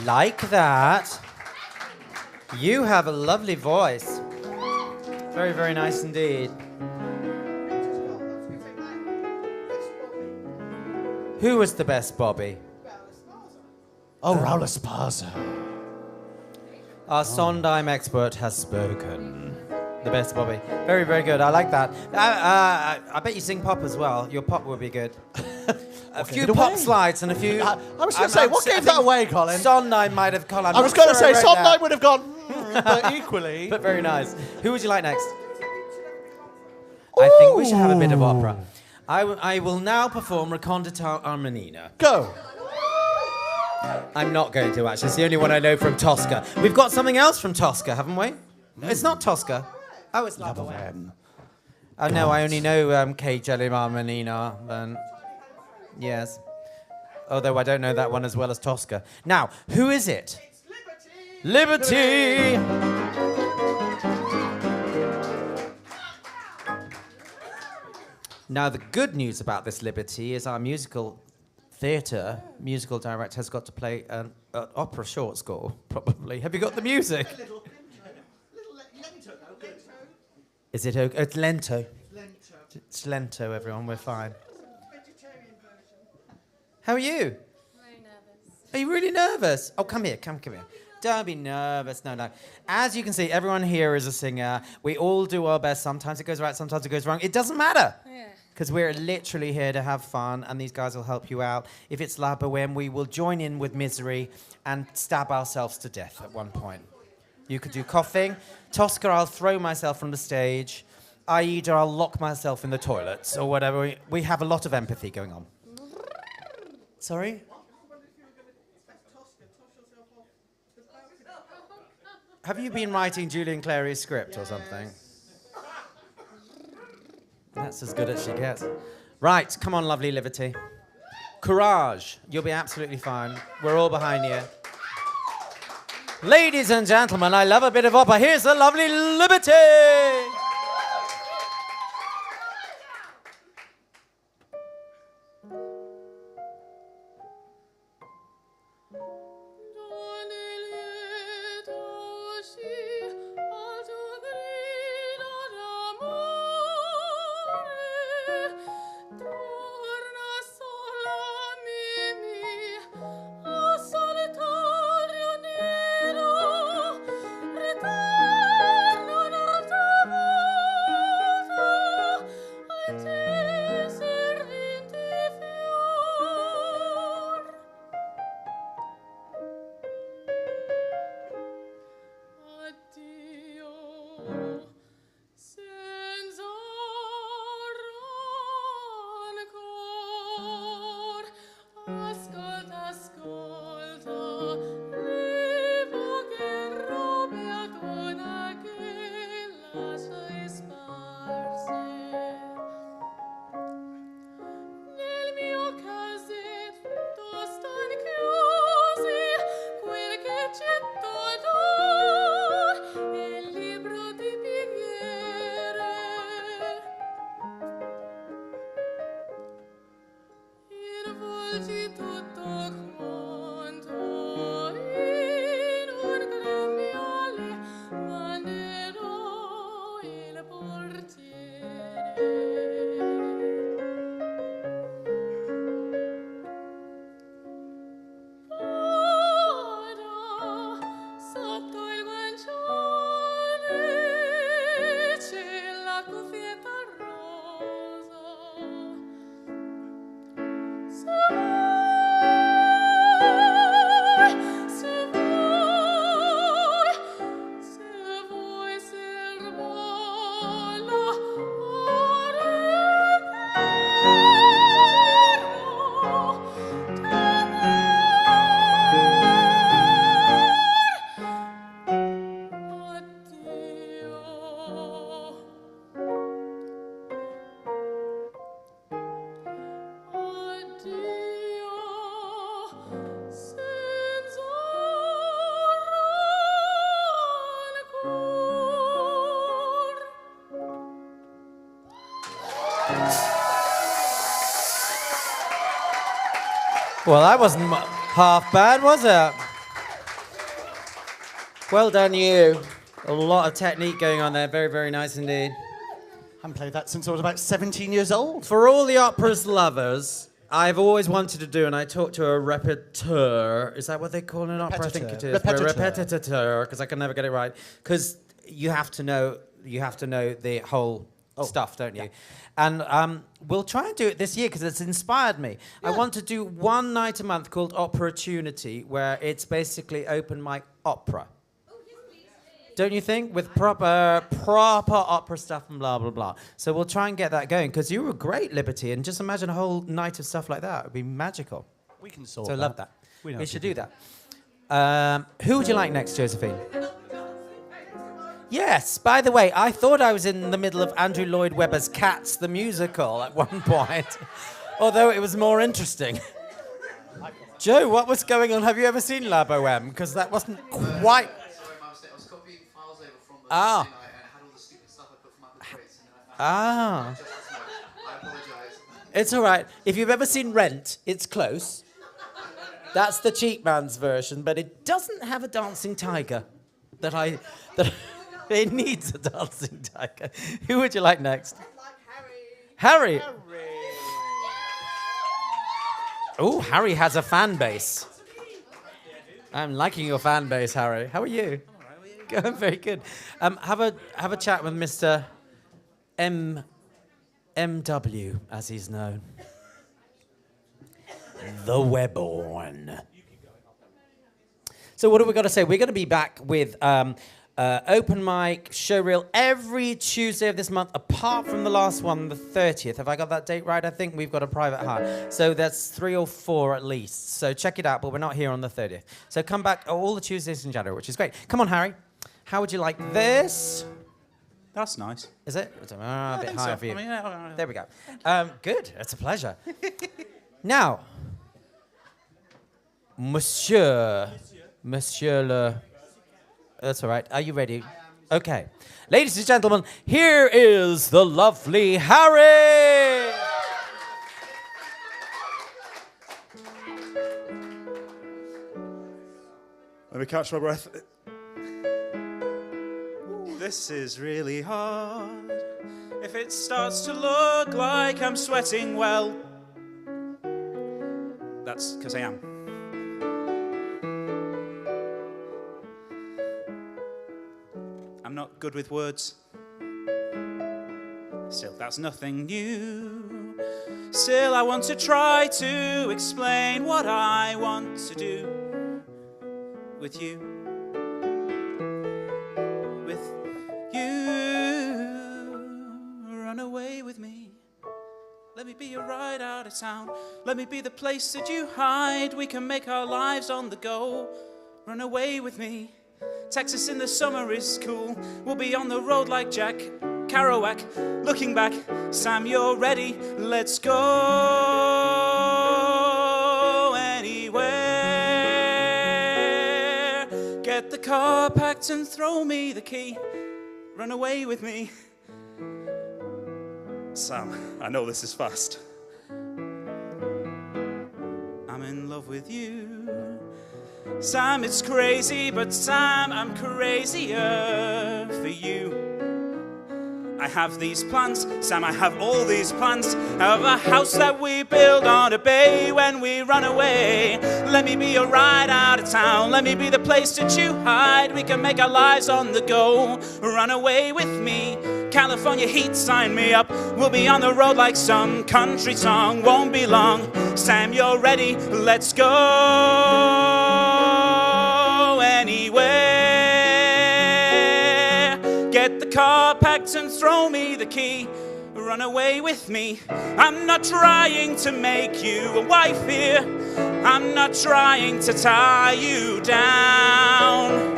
Like that. You have a lovely voice. Very, very nice indeed. Who was the best Bobby? Oh, Raul Esparza. Our Sondheim expert has spoken. The best Bobby. Very, very good. I like that. I bet you sing pop as well. Your pop would be good. A few pop slides and a few... I was going to say, what gave that away, Colin? Sondheim might have gone... I was going to say, Sondheim would have gone, but equally... But very nice. Who would you like next? I think we should have a bit of opera. I will now perform Recondita Armenina. Go. I'm not going to, actually. It's the only one I know from Tosca. We've got something else from Tosca, haven't we? It's not Tosca. Oh, it's La Bohème. Oh, no, I only know Che Jelly Armenina. Yes. Although I don't know that one as well as Tosca. Now, who is it? It's Liberty! Liberty! Now, the good news about this Liberty is our musical theatre musical director has got to play an opera short score, probably. Have you got the music? Little lento, though, good. Is it okay? It's lento. Lento. It's lento, everyone. We're fine. Vegetarian version. How are you? Very nervous. Are you really nervous? Oh, come here. Come here. Don't be nervous. No. As you can see, everyone here is a singer. We all do our best. Sometimes it goes right, sometimes it goes wrong. It doesn't matter. Yeah. Because we're literally here to have fun, and these guys will help you out. If it's La Bohème, we will join in with misery and stab ourselves to death at one point. You could do coughing. Tosca, I'll throw myself from the stage. Aida, I'll lock myself in the toilets, or whatever. We have a lot of empathy going on. Sorry? Have you been writing Julian Clary's script or something? That's as good as she gets. Right, come on, lovely Liberty. Courage. You'll be absolutely fine. We're all behind you. Ladies and gentlemen, I love a bit of opera. Here's the lovely Liberty. Donnez Well, that wasn't half bad, was it? Well done, you. A lot of technique going on there. Very, very nice indeed. I haven't played that since I was about 17 years old. For all the opera's lovers, I've always wanted to do, and I talked to a repetiteur. Is that what they call an opera? I think it is. Repetiteur, because I can never get it right. Because you have to know the whole stuff, don't you? Yeah. And we'll try and do it this year because it's inspired me. Yeah. I want to do one night a month called Opportunity, where it's basically open mic opera. Don't you think? With proper opera stuff and blah, blah, blah. So we'll try and get that going, because you were great, Liberty, and just imagine a whole night of stuff like that. It would be magical. We can sort So I love that. We should do that. that. Who would you like next, Josephine? Yes, by the way, I thought I was in the middle of Andrew Lloyd Webber's Cats, the musical, at one point, although it was more interesting. Joe, what was going on? Have you ever seen La Boheme? Because that wasn't quite... Ah. Ah. I apologize. It's all right. If you've ever seen Rent, it's close. That's the cheap man's version, but it doesn't have a dancing tiger. It needs a dancing tiger. Who would you like next? Harry. Oh, Harry has a fan base. I'm liking your fan base, Harry. How are you? Very good. Have a chat with Mr. MW, as he's known. The Webborn. So what have we got to say? We're going to be back with open mic, showreel every Tuesday of this month, apart from the last one, the 30th. Have I got that date right? I think we've got a private hire. So that's 3 or 4 at least. So check it out, but we're not here on the 30th. So come back all the Tuesdays in January, which is great. Come on, Harry. How would you like this? That's nice. Is it? A bit higher for you. I mean, There we go. Good. It's a pleasure. Now, Monsieur Le... That's all right. Are you ready? Okay. Ladies and gentlemen, here is the lovely Harry! Let me catch my breath. This is really hard. if it starts to look like I'm sweating, well, that's because I am. I'm not good with words. Still, that's nothing new. Still, I want to try to explain what I want to do with you. With you. Run away with me. Let me be your ride out of town. Let me be the place that you hide. We can make our lives on the go. Run away with me. Texas in the summer is cool. We'll be on the road like Jack Kerouac. Looking back, Sam, you're ready. Let's go anywhere. Get the car packed and throw me the key. Run away with me. Sam, I know this is fast. I'm in love with you. Sam, it's crazy, but Sam, I'm crazier for you. I have these plans, Sam, I have all these plans of a house that we build on a bay when we run away. Let me be your ride out of town. Let me be the place that you hide. We can make our lives on the go. Run away with me. California heat, sign me up. We'll be on the road like some country song. Won't be long. Sam, you're ready. Let's go anywhere. Get the car packed and throw me the key. Run away with me. I'm not trying to make you a wife here. I'm not trying to tie you down.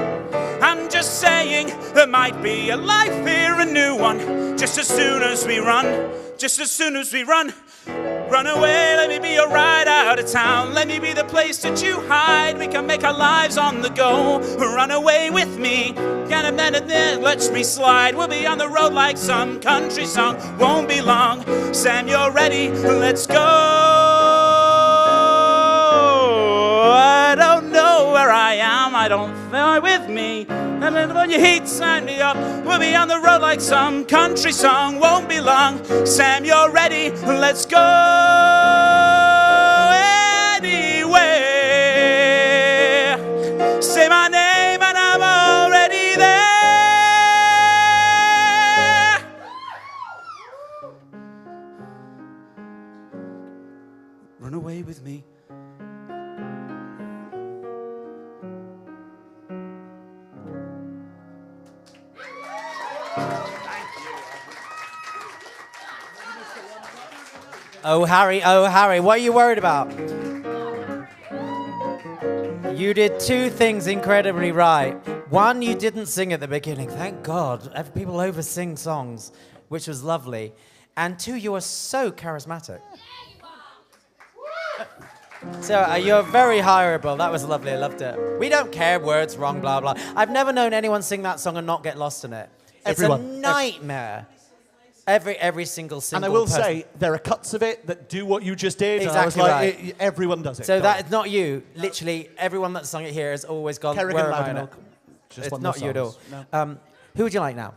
I'm just saying there might be a life here, a new one. Just as soon as we run, just as soon as we run. Run away, let me be your ride out of town. Let me be the place that you hide. We can make our lives on the go. Run away with me. Get a minute there, let me slide. We'll be on the road like some country song. Won't be long. Sam, you're ready. Let's go I don't fly with me. And then when you heat, sign me up. We'll be on the road like some country song. Won't be long. Sam, you're ready. Let's go anywhere. Say my name and I'm already there. Run away with me. Oh, Harry, what are you worried about? You did two things incredibly right. One, you didn't sing at the beginning. Thank God. People over-sing songs, which was lovely. And two, you were so charismatic. So you're very hireable. That was lovely. I loved it. We don't care words wrong, blah, blah. I've never known anyone sing that song and not get lost in it. Everyone. It's a nightmare. Every single And I will say, there are cuts of it that do what you just did. Exactly and I was like, right. Everyone does it. So that's not you. Literally, everyone that's sung it here has always gone, Kerrigan where am I Loudermilk. now? Just It's one not of you at all. those songs. No. Who would you like now?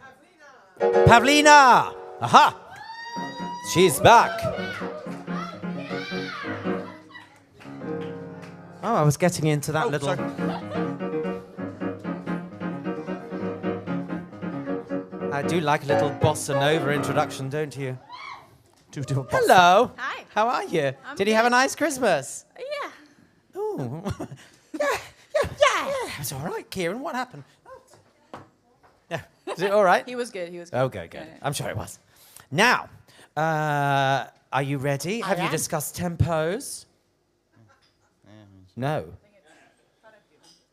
Pavlina! Aha! She's back. Oh, I was getting into that little... Sorry. I do like a little bossa nova introduction, don't you? Do a bossa. Hello. Hi. How are you? I'm Did you have a good. nice Christmas? Yeah. Oh. Yeah. It's all right, Kieran. What happened? Yeah. Is it all right? He was good. He was good. Okay, good. Yeah. I'm sure it was. Now, are you ready? Have you discussed tempos? No.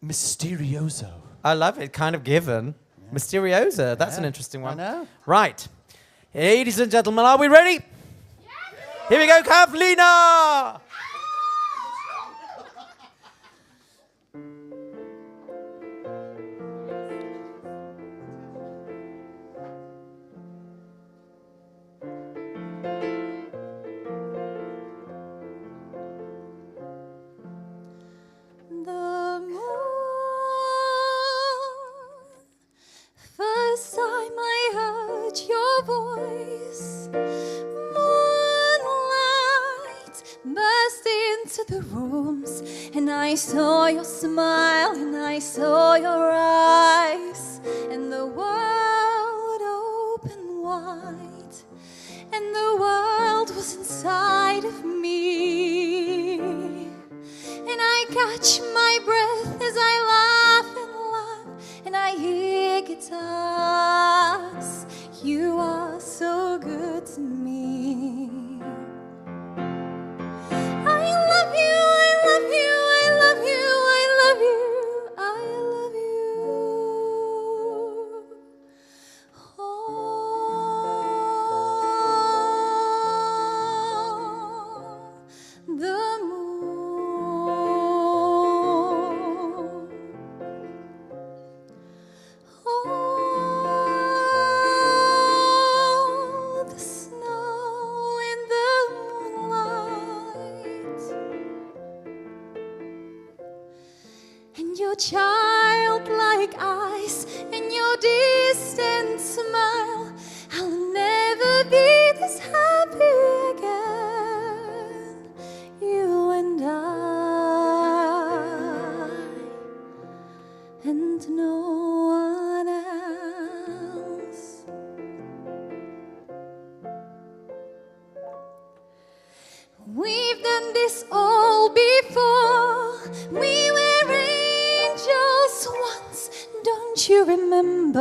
Mysterioso. I love it. Kind of given. Mysteriosa. That's an interesting one. I know. Right. Ladies and gentlemen, are we ready? Here we go, Kavlina! The moon. First time I heard your voice, moonlight burst into the rooms, and I saw your smile, and I saw your eyes, and the world opened wide, and the world was inside of me. And I catch my breath as I laugh and laugh, and I hear guitars. You are so good to me. I love you, I love you, I love you, I love you, I love you. Oh, the moon. Oh, the snow in the moonlight, and your childlike eyes, and your distant smile. I'll never be this happy again, you and I, and no one else. We've done this all before. We were angels once, don't you remember?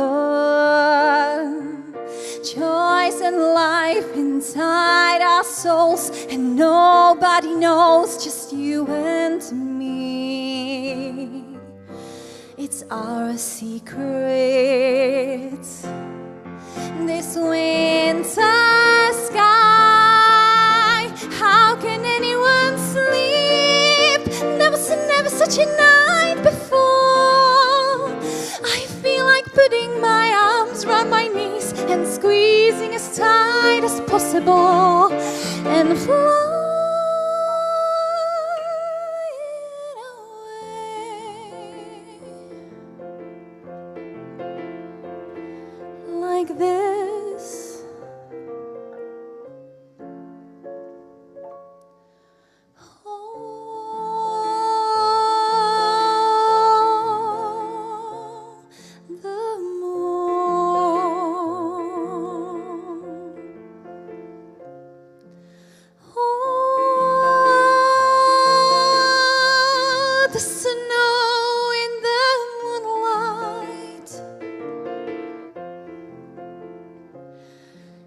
Choice and life inside our souls, and nobody knows, just you and me. It's our secret. This winter sky, how can anyone sleep? There was never such a night before. I feel like putting my arms around my knees and squeezing as tight as possible and flying away. like this. Oh, the moon. Oh, the snow in the moonlight,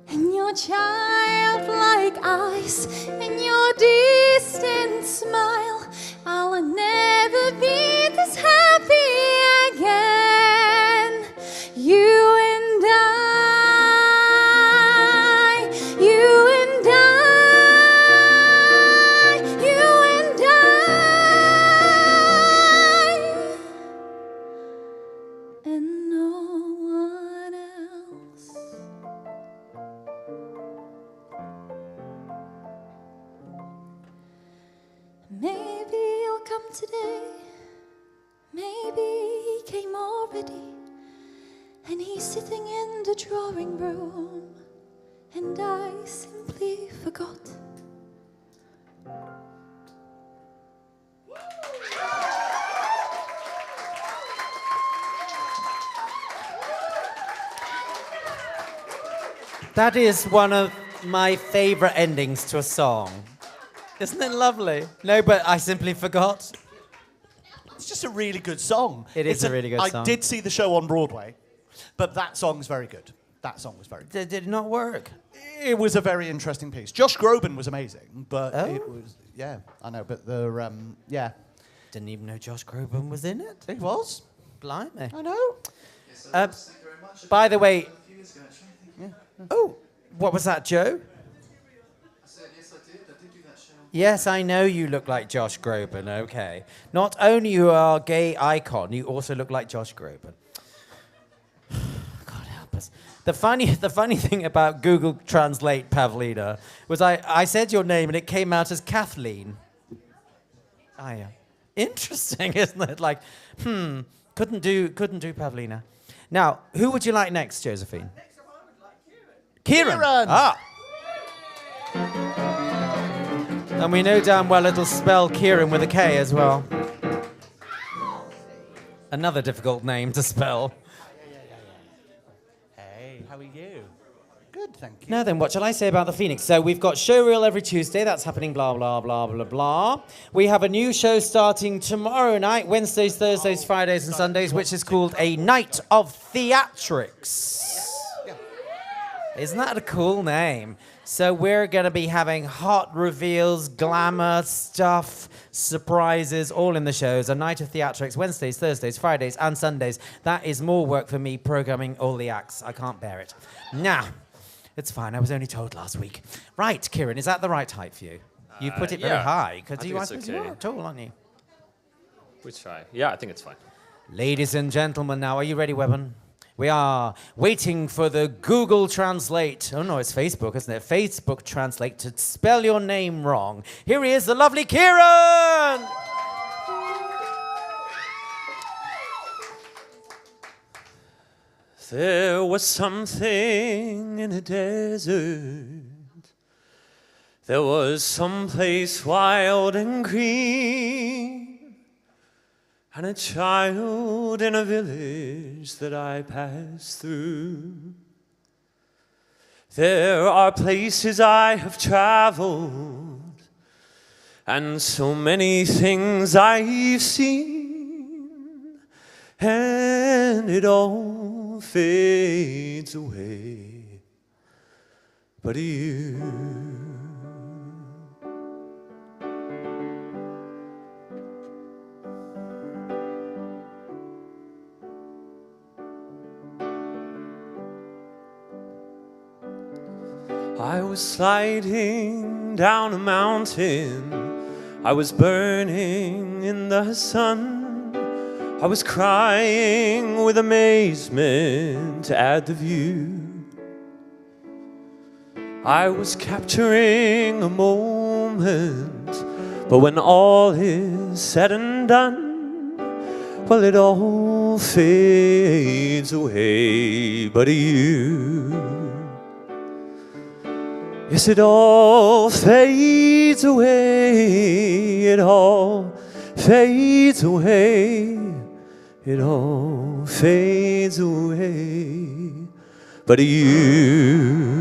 and your childlike eyes, and your distant smile. I'll never be this happy again. You and I, you and I, you and I, and no one else. Maybe he'll come today. Maybe he came already, and he's sitting in the drawing room, and I simply forgot. That is one of my favourite endings to a song. Isn't it lovely? No, but I simply forgot. It's just a really good song. It is a really good song. I did see the show on Broadway, but that song's very good. That song was very good. Did it not work? It was a very interesting piece. Josh Groban was amazing, but Oh. it was, yeah, I know, but the, yeah. Didn't even know Josh Groban was in it. He was. Blimey. I know. By the way, oh, what was that, Joe? Yes, I know you look like Josh Groban, okay. Not only you are a gay icon, you also look like Josh Groban. God help us. The funny thing about Google Translate Pavlina was I said your name and it came out as Kathleen. Ah, yeah. Interesting, isn't it? Like, couldn't do Pavlina. Now, who would you like next, Josephine? Next up, I would like Kieran. Kieran! Ah. And we know damn well it'll spell Kieran with a K as well. Another difficult name to spell. Hey, how are you? Good, thank you. Now then, what shall I say about the Phoenix? So we've got Showreel every Tuesday. That's happening, blah, blah, blah, blah, blah. We have a new show starting tomorrow night, Wednesdays, Thursdays, Fridays, and Sundays, which is called A Night of Theatrics. Isn't that a cool name? So we're going to be having hot reveals, glamour stuff, surprises, all in the shows. A Night of Theatrics, Wednesdays, Thursdays, Fridays, and Sundays. That is more work for me programming all the acts. I can't bear it. Now, it's fine. I was only told last week. Right, Kieran, is that the right height for you? You put it very high. Because you are tall, aren't you? We try. Yeah, I think it's fine. Ladies and gentlemen, now, are you ready, Webben? We are waiting for the Google Translate. Oh, no, it's Facebook, isn't it? Facebook Translate to spell your name wrong. Here he is, the lovely Kieran! There was something in a desert. There was some place wild and green. And a child in a village that I passed through. There are places I have traveled, and so many things I've seen, and it all fades away, but you. I was sliding down a mountain. I was burning in the sun. I was crying with amazement at the view. I was capturing a moment, but when all is said and done, well, it all fades away, but you. Yes, it all fades away, it all fades away, it all fades away, but you.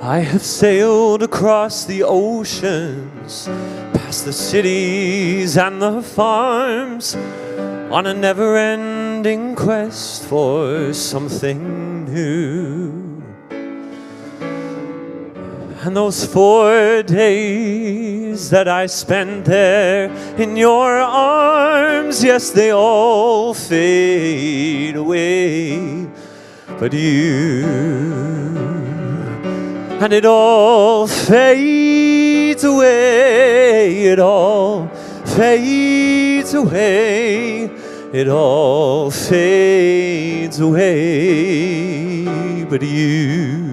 I have sailed across the oceans, past the cities and the farms, on a never-ending quest for something new. And those 4 days that I spent there in your arms, yes, they all fade away, but you. And it all fades away, it all fades away, it all fades away, but you.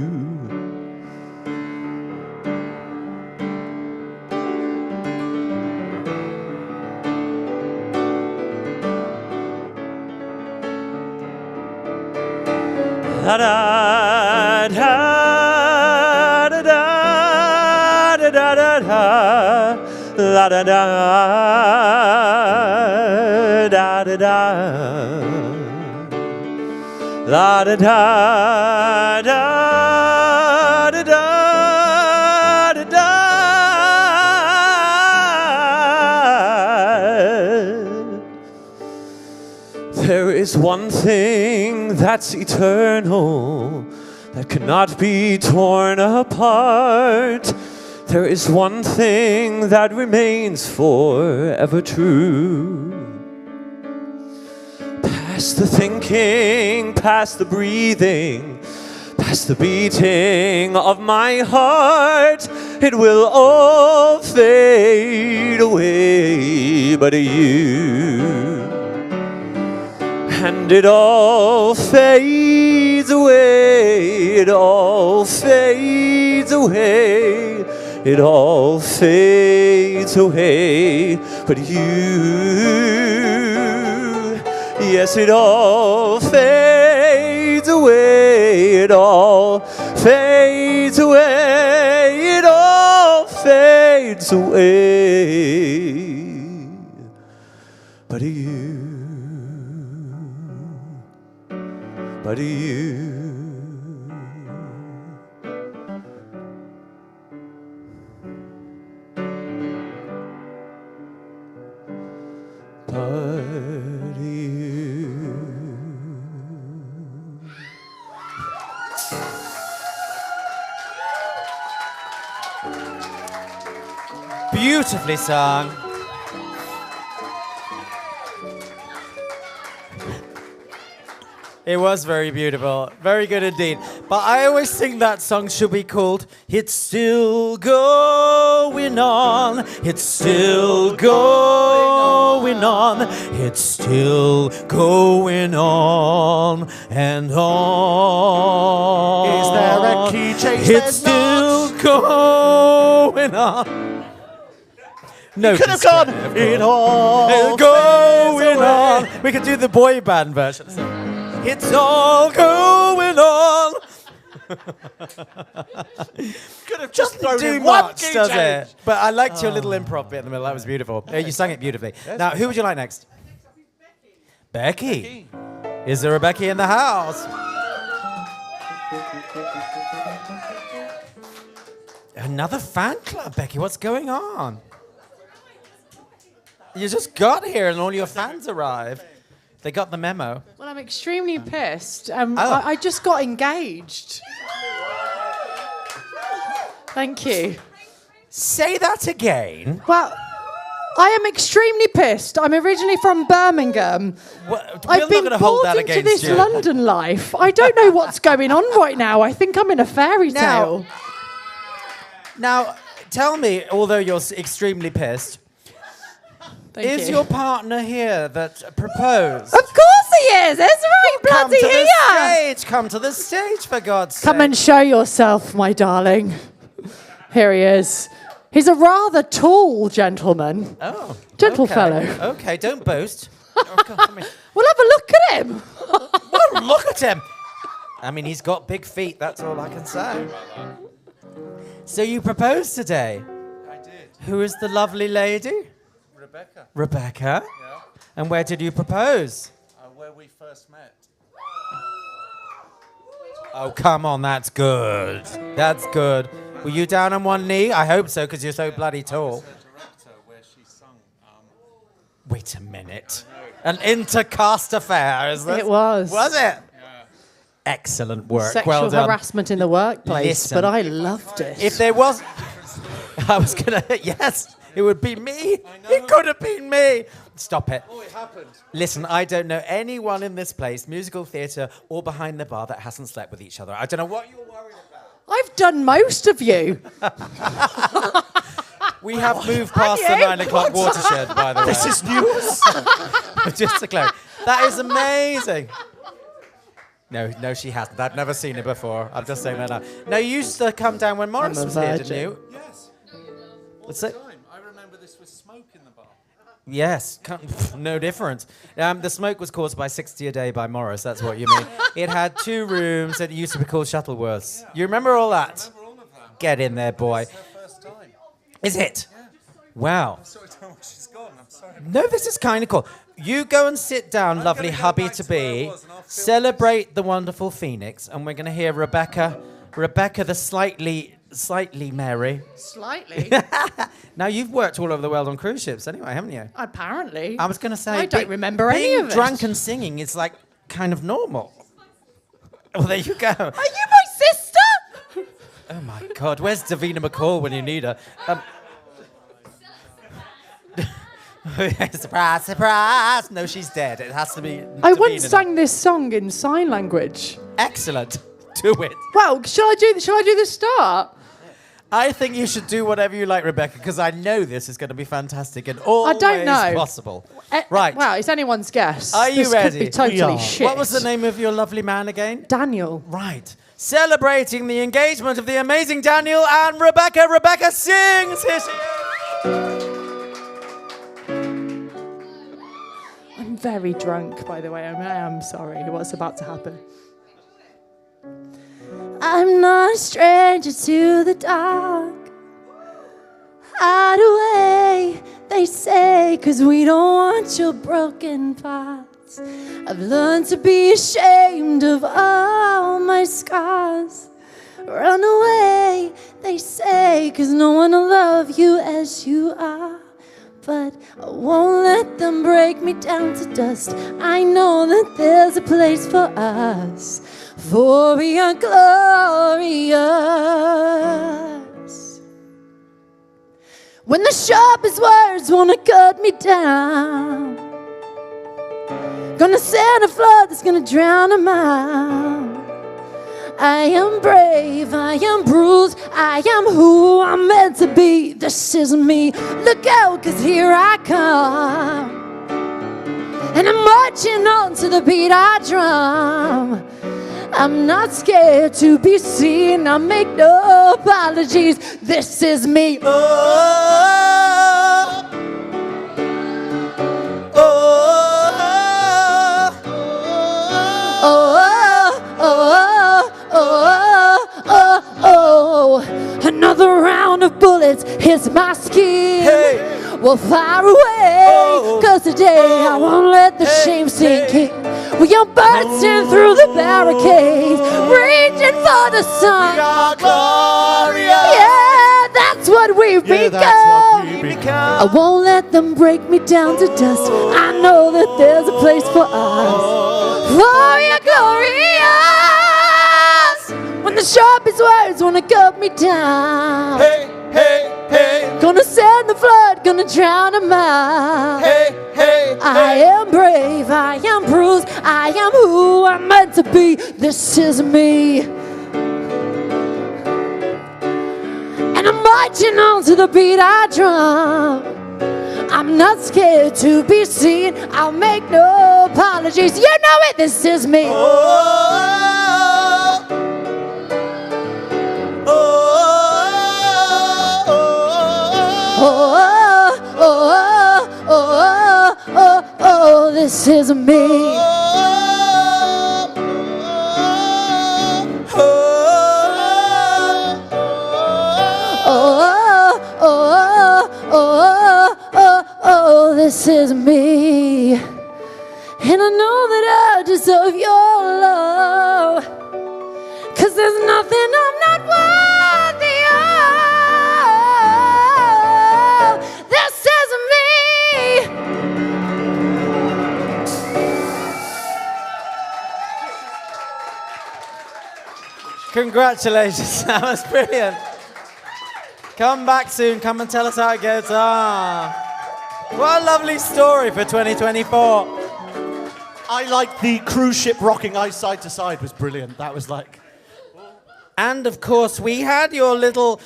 Da da da. La da da da da da la da da da da da da da. There is one thing that's eternal, that cannot be torn apart. There is one thing that remains forever true. Past the thinking, past the breathing, past the beating of my heart, it will all fade away but you. And it all fades away, it all fades away, it all fades away, but you, yes, it all fades away, it all fades away, it all fades away, but you, but you. Beautifully sung. It was very beautiful. Very good indeed. But I always think that song should be called It's Still Going On. It's still going on. It's still going on and on. Is there a key change? It's still going on. No, could have gone. It all going on. We could do the boy band version. It's all going on. Could have just thrown too in one much, key does change. it? But I liked your little improv bit in the middle. That was beautiful. You sang it beautifully. Now, who would you like next? Becky. Is there a Becky in the house? Another fan club, Becky. What's going on? You just got here and all your fans arrived. They got the memo. Well, I'm extremely pissed. I just got engaged. Thank you. Say that again. Well, I am extremely pissed. I'm originally from Birmingham. I've been brought into this London life. I don't know what's going on right now. I think I'm in a fairy tale. Now, tell me, although you're extremely pissed, is your partner here that proposed? Of course he is. It's right bloody Come to here. the stage. Come to the stage, for God's sake. Come and show yourself, my darling. Here he is. He's a rather tall gentleman. Oh. Gentle okay. fellow. Okay, don't boast. Oh, God, I mean, We'll have a look at him. well, look at him. I mean, he's got big feet. That's all I can say. So you proposed today. I did. Who is the lovely lady? Rebecca. Rebecca. Yeah. And where did you propose? Where we first met. Oh, come on, that's good. That's good. Were you down on one knee? I hope so, because you're so bloody tall. I was her director where she sung. Wait a minute. An intercast affair, is this? It was. Was it? Yeah. Excellent work. Sexual well done. harassment in the workplace, Listen. but I loved it. If there was... I was going to... Yes, it would be me. It could have been me. Stop it. Oh, it happened. Listen, I don't know anyone in this place, musical theatre or behind the bar, that hasn't slept with each other. I don't know what you're worried about. I've done most of you. We have moved past the 9 o'clock watershed, by the way. This is news. Just to clarify. That is amazing. No, she hasn't. I've never seen her before. I'm just saying that now. No, you used to come down when Morris was here, didn't you? Yes. What's it? I remember this was smoke in the bar. Yes, no difference. The smoke was caused by 60 a day by Morris, that's what you mean. It had 2 rooms and it used to be called Shuttleworths. You remember all that? I remember all of that. Get in there, boy. It's her first time. Is it? Yeah. Wow. I'm sorry to know she's gone. I'm sorry. No, this is kind of cool. You go and sit down, lovely hubby-to-be, celebrate the wonderful Phoenix, and we're going to hear Rebecca the slightly merry. Slightly. Now, you've worked all over the world on cruise ships anyway, haven't you? Apparently. I was going to say... I don't remember any of it. Being drunk and singing is, like, kind of normal. Well, there you go. Are you my sister? Oh, my God. Where's Davina McCall when you need her? Surprise, surprise. No, she's dead. It has to be I Davina once now. sang this song in sign language. Excellent. Do it. Well, shall I do the start? I think you should do whatever you like, Rebecca, because I know this is going to be fantastic and all I don't know. possible. Right. Well, it's anyone's guess. Are you this ready? Could be totally We shit. What was the name of your lovely man again? Daniel. Right. Celebrating the engagement of the amazing Daniel and Rebecca. Rebecca sings. Here she is. I'm very drunk, by the way. I am sorry what's about to happen. I'm not a stranger to the dark. Hide away, they say, 'cause we don't want your broken parts. I've learned to be ashamed of all my scars. Run away, they say, 'cause no one will love you as you are. But I won't let them break me down to dust. I know that there's a place for us, for we are glorious. When the sharpest words wanna cut me down, gonna send a flood that's gonna drown them out. I am brave, I am bruised, I am who I'm meant to be. This is me. Look out, 'cause here I come. And I'm marching on to the beat I drum. I'm not scared to be seen, I make no apologies. This is me. Oh, oh, oh, oh, oh. Another round of bullets hits my skin. Hey. Well, fire away, 'cause today I won't let the shame sink in. We are bursting through the barricades, reaching for the sun. We are glorious. Yeah, that's what we've become. I won't let them break me down to dust. I know that there's a place for us, for we are glorious. When the sharpest words wanna cut me down, Hey, hey, hey. gonna send the flood, gonna drown them out. Hey, hey, I am brave, I am bruised, I am who I'm meant to be. This is me. And I'm marching on to the beat I drum. I'm not scared to be seen, I'll make no apologies. You know it, this is me. Oh, this is me. Oh, this is me. And I know that I deserve your love, 'cause there's nothing I'm not worthy of. This is me. Congratulations, that was brilliant. Come back soon, come and tell us how it goes. What a lovely story for 2024. I like the cruise ship rocking ice side to side was brilliant. That was like... And of course, we had your little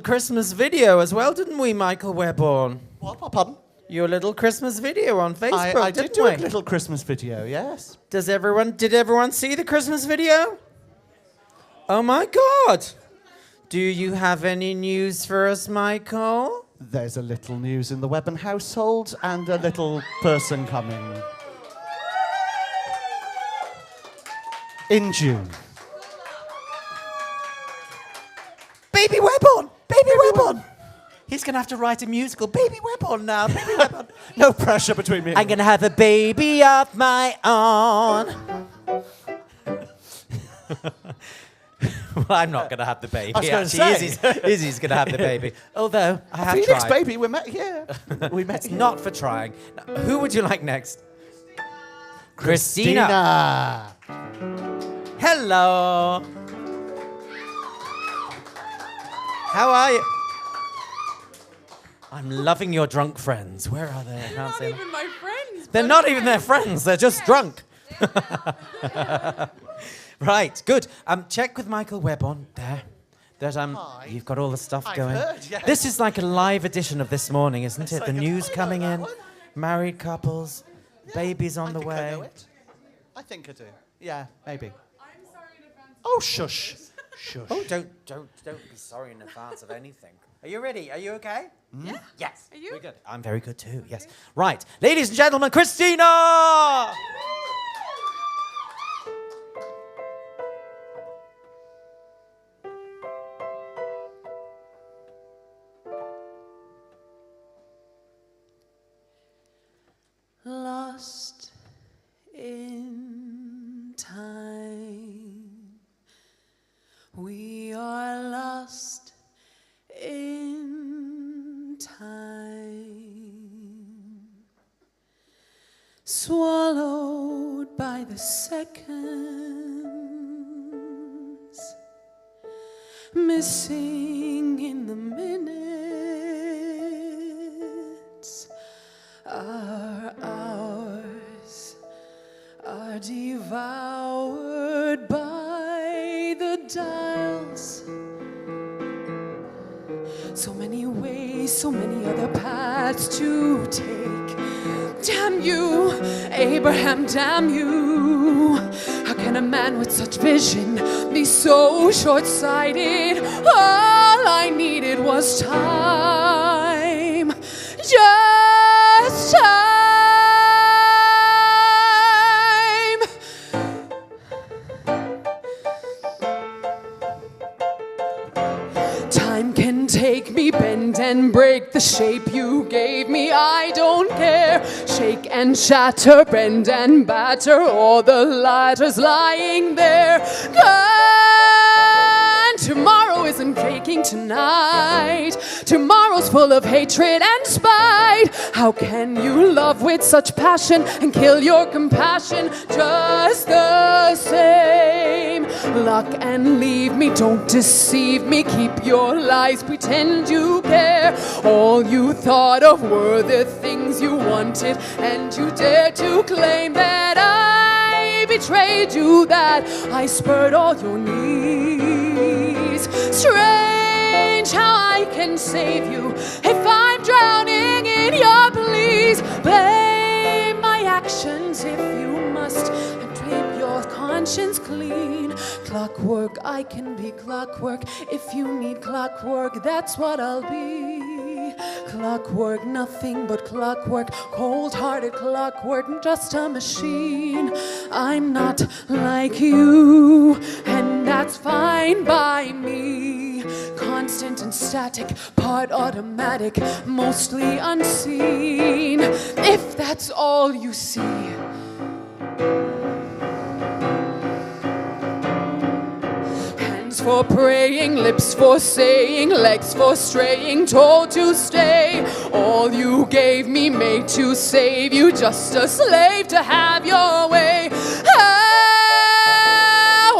Christmas video as well, didn't we, Michael Webborn? What? Pardon? Your little Christmas video on Facebook, I did didn't do we? a little Christmas video, yes. Did everyone see the Christmas video? Oh my God! Do you have any news for us, Michael? There's a little news in the Webborn household and a little person coming. In June. Baby Webborn! Baby Webborn! He's going to have to write a musical. Baby Webborn now. Baby Webborn. No pressure between me and I'm going to have a baby of my own. Well, I'm not going to have the baby. I was gonna Actually, say. Izzy's going to have the baby. Although, I have Felix, tried. baby, we met here. We met It's here. not for trying. Now, who would you like next? Christina. Hello. How are you? I'm loving your drunk friends. Where are they? I can't see them. Even my friends. They're not even their friends. They're just drunk. Right, good. Check with Michael Webborn there. That you've got all the stuff I've going. heard, yes. This is like a live edition of This Morning, isn't it? like The a news pilot, coming that in, one. married couples, babies on the I way. know it. I think I do. Yeah, maybe. I'm sorry in advance. Oh, shush. Shush. Oh, don't be sorry in advance of anything. Are you ready? Are you okay? Yeah. Yes. Are you? Very good. I'm very good too. Yes. Right, ladies and gentlemen, Christina. Lost in time, we are lost in time, swallowed by the seconds, missing in the minutes. Our hours are devoured by the dials. So many ways, so many other paths to take. Damn you, Abraham, damn you. How can a man with such vision be so short-sighted? All I needed was time. Just time. Time can take me, bend and break the shape you gave me. I don't care. Shake and shatter, bend and batter all the ladders lying there. And tomorrow isn't faking tonight. Tomorrow's full of hatred and spite. How can you love with such passion and kill your compassion just the same? Luck and leave me, don't deceive me. Keep your lies, pretend you care. All you thought of were the things you wanted, and you dared to claim that I betrayed you, that I spurred all your needs. Strange how I can save you if I'm drowning in your pleas. Blame my actions if you must, and keep your conscience clean. Clockwork, I can be clockwork. If you need clockwork, that's what I'll be. Clockwork, nothing but clockwork, cold-hearted clockwork, just a machine. I'm not like you, and that's fine by me. Constant and static, part automatic, mostly unseen. If that's all you see. For praying, lips for saying, legs for straying, told to stay. All you gave me made to save you, just a slave to have your way. How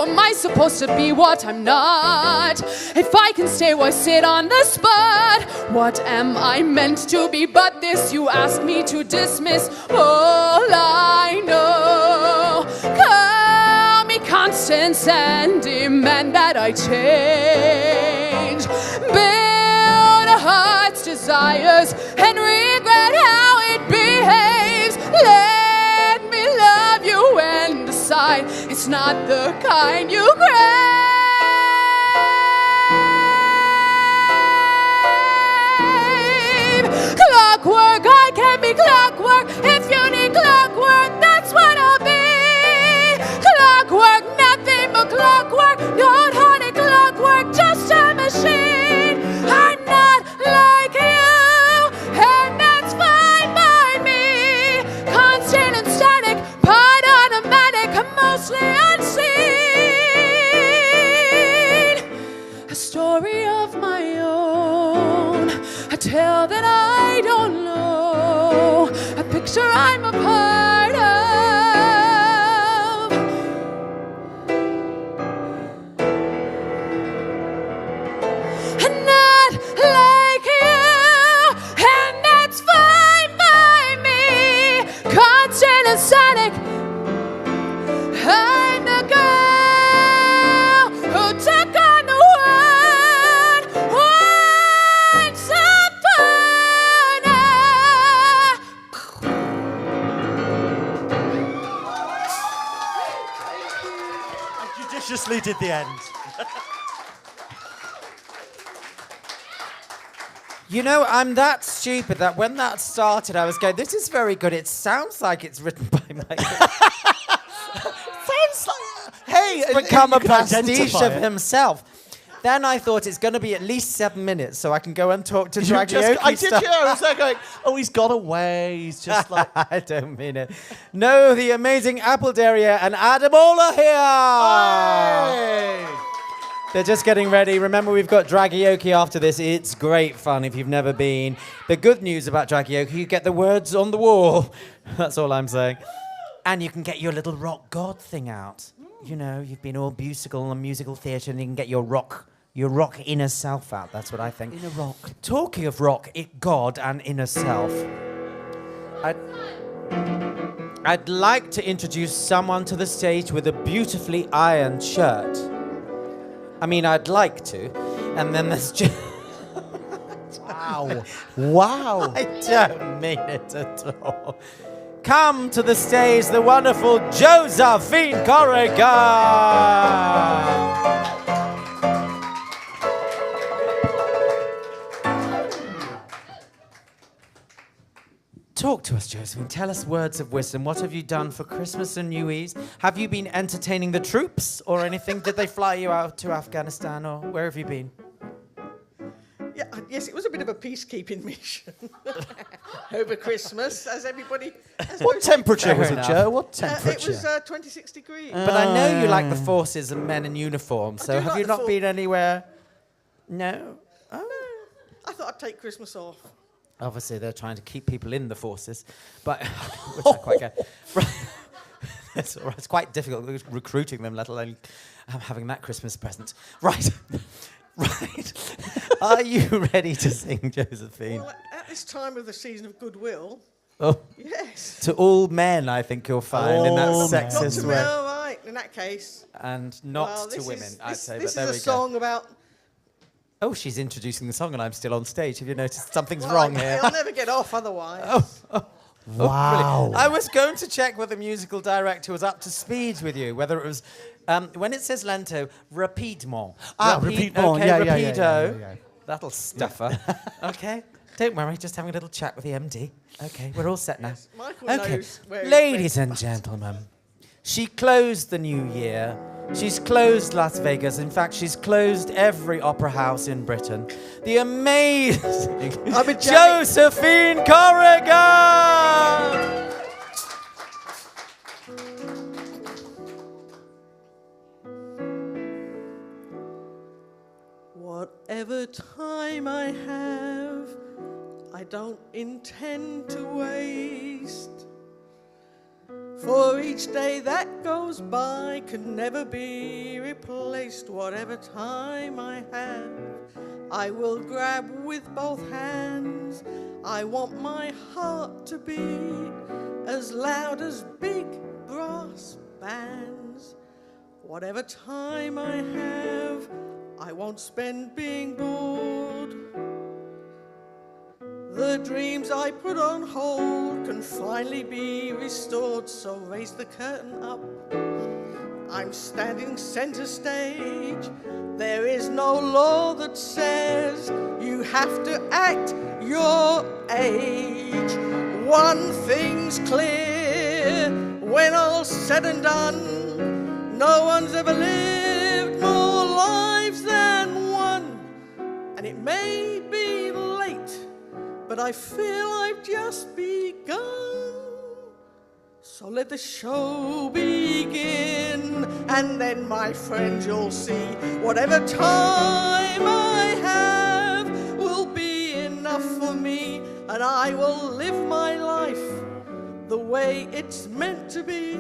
am I supposed to be what I'm not? If I can stay, why sit on the spot? What am I meant to be but this? You ask me to dismiss all I know. Constance and demand that I change. Build a heart's desires and regret how it behaves. Let me love you and decide it's not the kind you crave. Clockwork, I can be clockwork. If you need clockwork, that's what I'll be. Clockwork, nothing but clockwork, cold-hearted clockwork, just a machine. I'm not like you, and that's fine by me. Constant and static, part automatic, mostly unseen. A story of my own, a tale that I don't know, a picture I'm a part of. Sonic, I'm the girl who took on the world once upon a. I judiciously did the end. You know, I'm that stupid that when that started, I was going, this is very good. It sounds like it's written by Michael. Sounds like, hey, it's become a you can pastiche identify of it. himself. Then I thought it's going to be at least 7 minutes so I can go and talk to Dragioki. I did, yeah. I was there going, oh, he's got away. He's just like... I don't mean it. No, the amazing Apple Derriere and Adam all are here. Hey. They're just getting ready. Remember, we've got Dragioki after this. It's great fun if you've never been. The good news about Dragioki, you get the words on the wall. That's all I'm saying. And you can get your little rock god thing out. You know, you've been all musical and musical theatre, and you can get your rock inner self out. That's what I think. Inner rock. Talking of rock, God and inner self, I'd like to introduce someone to the stage with a beautifully ironed shirt. I mean, I'd like to. And then there's just... Wow. Wow. I don't mean it at all. Come to the stage, the wonderful Josephine Corrigan. Talk to us, Josephine. Tell us words of wisdom. What have you done for Christmas and New Year's? Have you been entertaining the troops or anything? Did they fly you out to Afghanistan or where have you been? Yeah, yes, it was a bit of a peacekeeping mission over Christmas, as everybody... What temperature was it, Joe? What temperature? It was 26 degrees. But I know you like the forces and men in uniform, so have you not been anywhere? No? Oh. I thought I'd take Christmas off. Obviously, they're trying to keep people in the forces, but which I quite get. It's all right. It's quite difficult recruiting them, let alone having that Christmas present. Right. Right. Are you ready to sing, Josephine? Well, at this time of the season of goodwill, oh. Yes. To all men, I think you'll find in that sexist way. All right, in that case. And not to women, I'd say, but there we go. This is a song about... Oh, she's introducing the song and I'm still on stage. Have you noticed something's wrong here? I'll never get off otherwise. Wow. I was going to check whether the musical director was up to speed with you, whether it was, when it says lento, rapidement. Rapidement, okay, yeah, rapido. yeah. That'll stuff her. Okay. Don't worry, just having a little chat with the MD. Okay, we're all set now. Yes, Michael Okay, knows where he's ladies and gentlemen, she closed the new year. She's closed Las Vegas. In fact, she's closed every opera house in Britain. The amazing Josephine Corrigan! Whatever time I have, I don't intend to waste. For each day that goes by can never be replaced. Whatever time I have, I will grab with both hands. I want my heart to beat as loud as big brass bands. Whatever time I have, I won't spend being bored. The dreams I put on hold can finally be restored, so raise the curtain up. I'm standing center stage. There is no law that says you have to act your age. One thing's clear, when all's said and done, no one's ever lived more lives than one. And it may be late, but I feel I've just begun. So let the show begin, and then, my friends, you'll see whatever time I have will be enough for me, and I will live my life the way it's meant to be.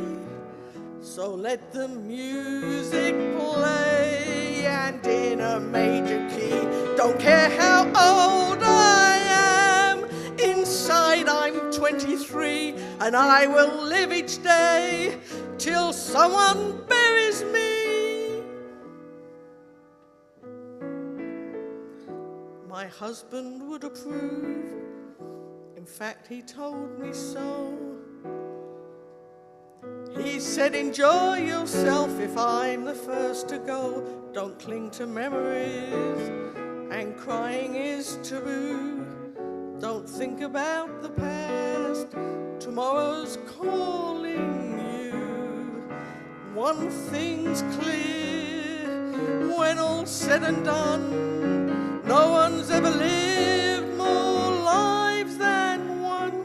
So let the music play, and in a major key. Don't care how old I am, inside I'm 23, and I will live each day till someone buries me. My husband would approve, in fact he told me so. He said, enjoy yourself if I'm the first to go. Don't cling to memories, and crying is taboo. Don't think about the past, tomorrow's calling you. One thing's clear, when all's said and done, no one's ever lived more lives than one.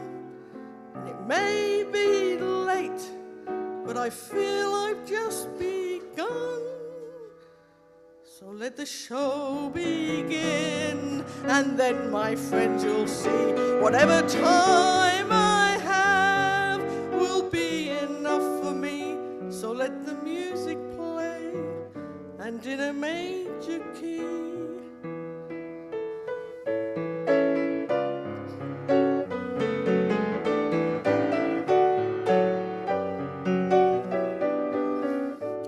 It may be late, but I feel I've just begun. So let the show begin, and then, my friends, you'll see whatever time I have will be enough for me. So let the music play, and in a major key.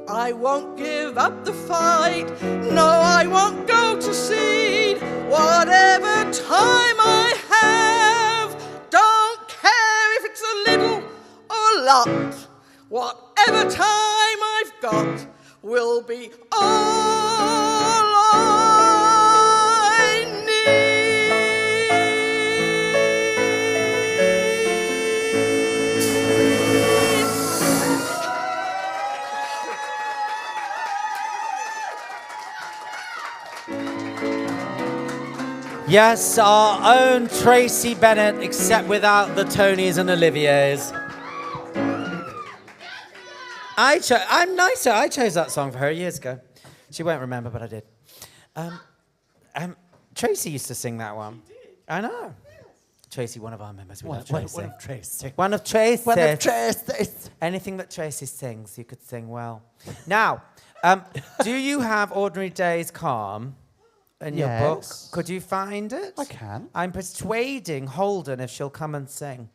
I won't give up the fight, no, I won't go to seed. Whatever time I have, don't care if it's a little or a lot. Whatever time I've got will be all I need. Yes, our own Tracy Bennett, except without the Tonys and Oliviers. I'm nicer. I chose that song for her years ago. She won't remember, but I did. Tracy used to sing that one. I know. Tracy, one of our members. One of Tracy. One of Tracy. Anything that Tracy sings, you could sing well. Now, do you have Ordinary Days Calm in your book? Could you find it? I can. I'm persuading Holden if she'll come and sing.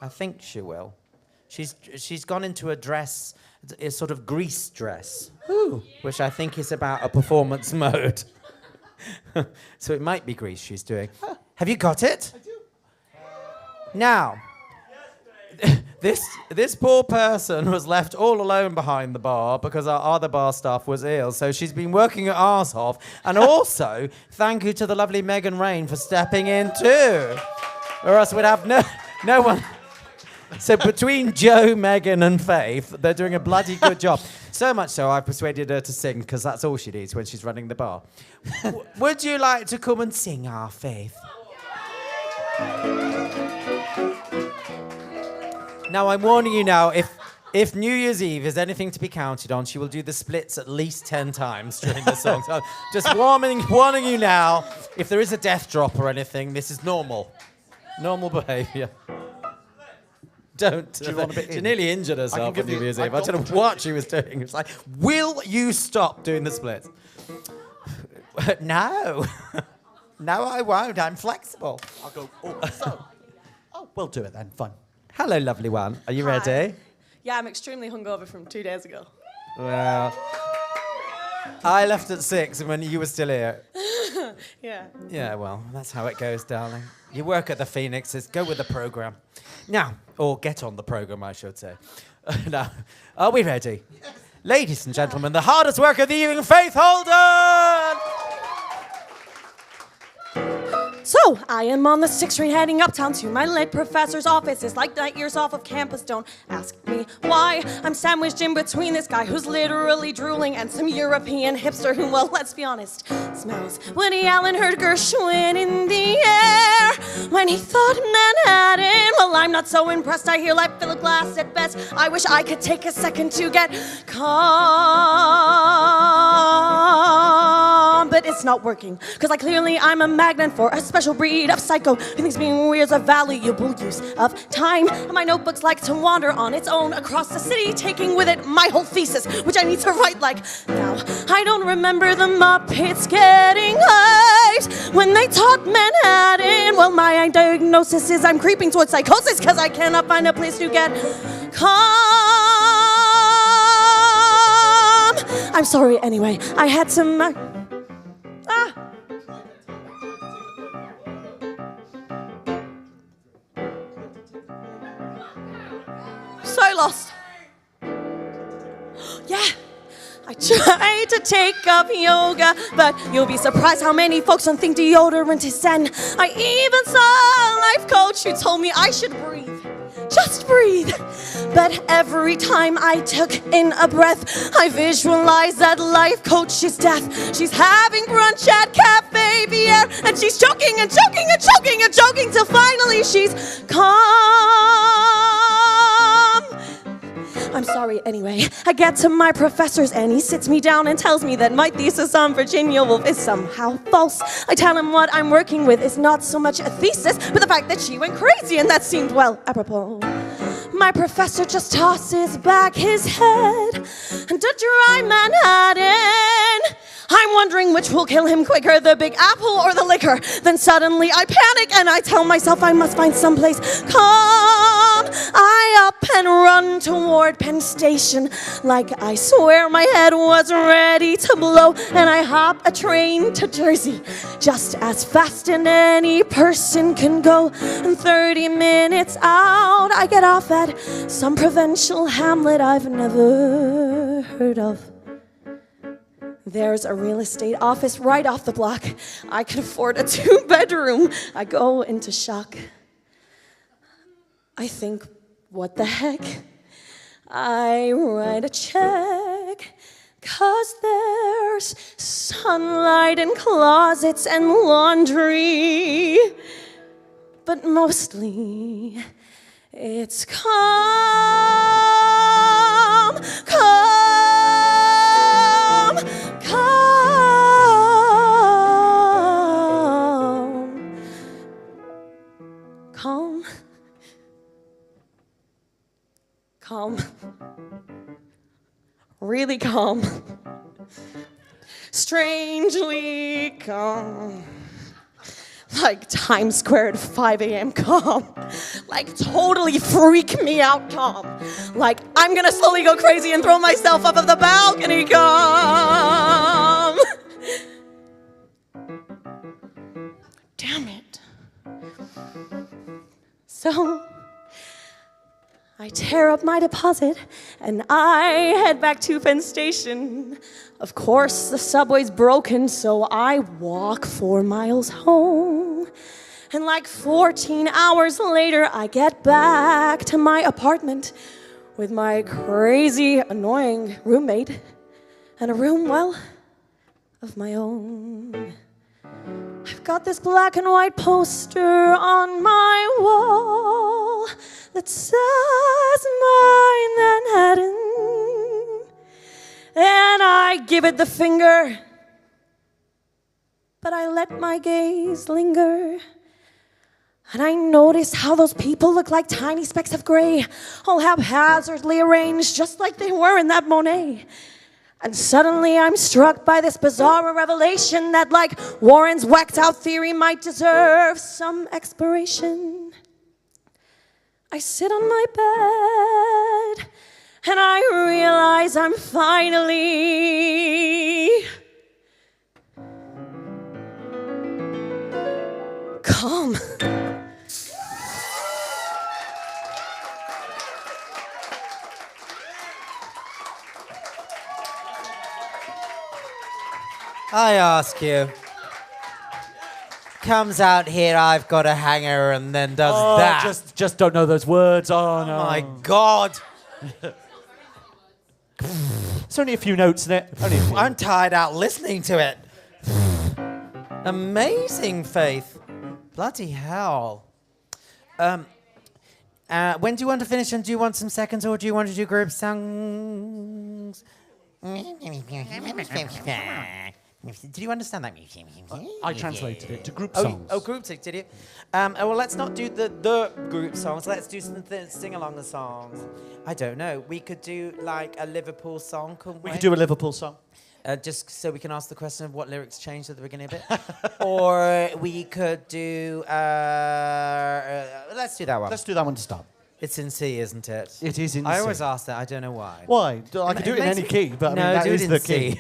I think she will. She's gone into a dress, a sort of Grease dress, which I think is about a performance mode. So it might be Grease she's doing. Have you got it? I do. Now, This poor person was left all alone behind the bar because our other bar staff was ill. So she's been working her arse off. And also, thank you to the lovely Megan Rain for stepping in too. Or else we'd have no one. So between Joe, Megan, and Faith, they're doing a bloody good job. So much so, I've persuaded her to sing because that's all she needs when she's running the bar. Would you like to come and sing our Faith? Now, I'm warning you now, if New Year's Eve is anything to be counted on, she will do the splits at least 10 times during the song. So just warning you now, if there is a death drop or anything, this is normal. Normal behaviour. Don't. Do you want a bit She in? nearly injured herself on New Year's Eve. I don't know what she was doing. It's like, will you stop doing the splits? No. No, I won't. I'm flexible. I'll go, we'll do it then. Fine. Hello, lovely one. Are you ready? Yeah, I'm extremely hungover from 2 days ago. Well, I left at 6 and when you were still here. Yeah. Yeah, well, that's how it goes, darling. You work at the Phoenixes. Go with the program. Now, or get on the program, I should say. Now, are we ready? Yes. Ladies and gentlemen, the hardest work of the evening, Faith Holden! So, I am on the 6th Street heading uptown to my lit professor's office. It's like 9 years off of campus, don't ask me why. I'm sandwiched in between this guy who's literally drooling and some European hipster who, well, let's be honest, smells Woody Allen heard Gershwin in the air when he thought Manhattan. Well, I'm not so impressed. I hear like Philip Glass at best. I wish I could take a second to get calm, but it's not working, because I'm a magnet for a special breed of psycho who thinks being weird is a valuable use of time. And my notebook's like to wander on its own across the city, taking with it my whole thesis, which I need to write like now. I don't remember the Muppets getting late when they taught Manhattan. Well, my diagnosis is I'm creeping towards psychosis because I cannot find a place to get calm. I'm sorry anyway. I had some... So lost. Yeah, I tried to take up yoga, but you'll be surprised how many folks don't think deodorant is zen. I even saw a life coach who told me I should breathe. Just breathe. But every time I took in a breath, I visualized that life coach's death. She's having brunch at Cafe Bière, and she's choking and choking and choking and choking till finally she's calm. I'm sorry anyway. I get to my professor's and he sits me down and tells me that my thesis on Virginia Woolf is somehow false. I tell him what I'm working with is not so much a thesis, but the fact that she went crazy, and that seemed, well, apropos. My professor just tosses back his head and to dry Manhattan. I'm wondering which will kill him quicker, the Big Apple or the liquor. Then suddenly I panic and I tell myself I must find someplace calm. I up and run toward Penn Station like I swear my head was ready to blow. And I hop a train to Jersey just as fast as any person can go. And 30 minutes out, I get off at some provincial hamlet I've never heard of. There's a real estate office right off the block. I can afford a 2-bedroom. I go into shock. I think, what the heck? I write a check, 'cause there's sunlight in closets and laundry. But mostly, it's calm, calm, calm, calm, calm, really calm, strangely calm. Like Times Square at 5 a.m. calm. Like totally freak me out calm. Like I'm gonna slowly go crazy and throw myself off of the balcony calm. Damn it. So I I tear up my deposit and I head back to Penn Station. Of course, the subway's broken, so I walk 4 miles home. And like 14 hours later, I get back to my apartment with my crazy, annoying roommate and a room, well, of my own. I've got this black and white poster on my wall that says my Manhattan. And I give it the finger, but I let my gaze linger. And I notice how those people look like tiny specks of gray, all haphazardly arranged, just like they were in that Monet. And suddenly I'm struck by this bizarre revelation that, like Warren's whacked out theory, might deserve some exploration. I sit on my bed and I realize I'm finally calm. I ask you, comes out here, I've got a hanger, and then does that. Just don't know those words. Oh, no. My God. It's only a few notes in it. I'm tired out listening to it. Amazing, Faith. Bloody hell. When do you want to finish, and do you want some seconds, or do you want to do group songs? Did you understand that? I translated it to group songs. Oh, group songs, did you? Well, let's not do the group songs. Let's do some sing-along songs. I don't know. We could do, like, a Liverpool song, couldn't we? We could do a Liverpool song. Just so we can ask the question of what lyrics changed at the beginning of it. Or we could do... let's do that one. Let's do that one to start. It's in C, isn't it? It is in C. I always ask that. I don't know why. Why? I could do it in any key, but I mean, that is the key.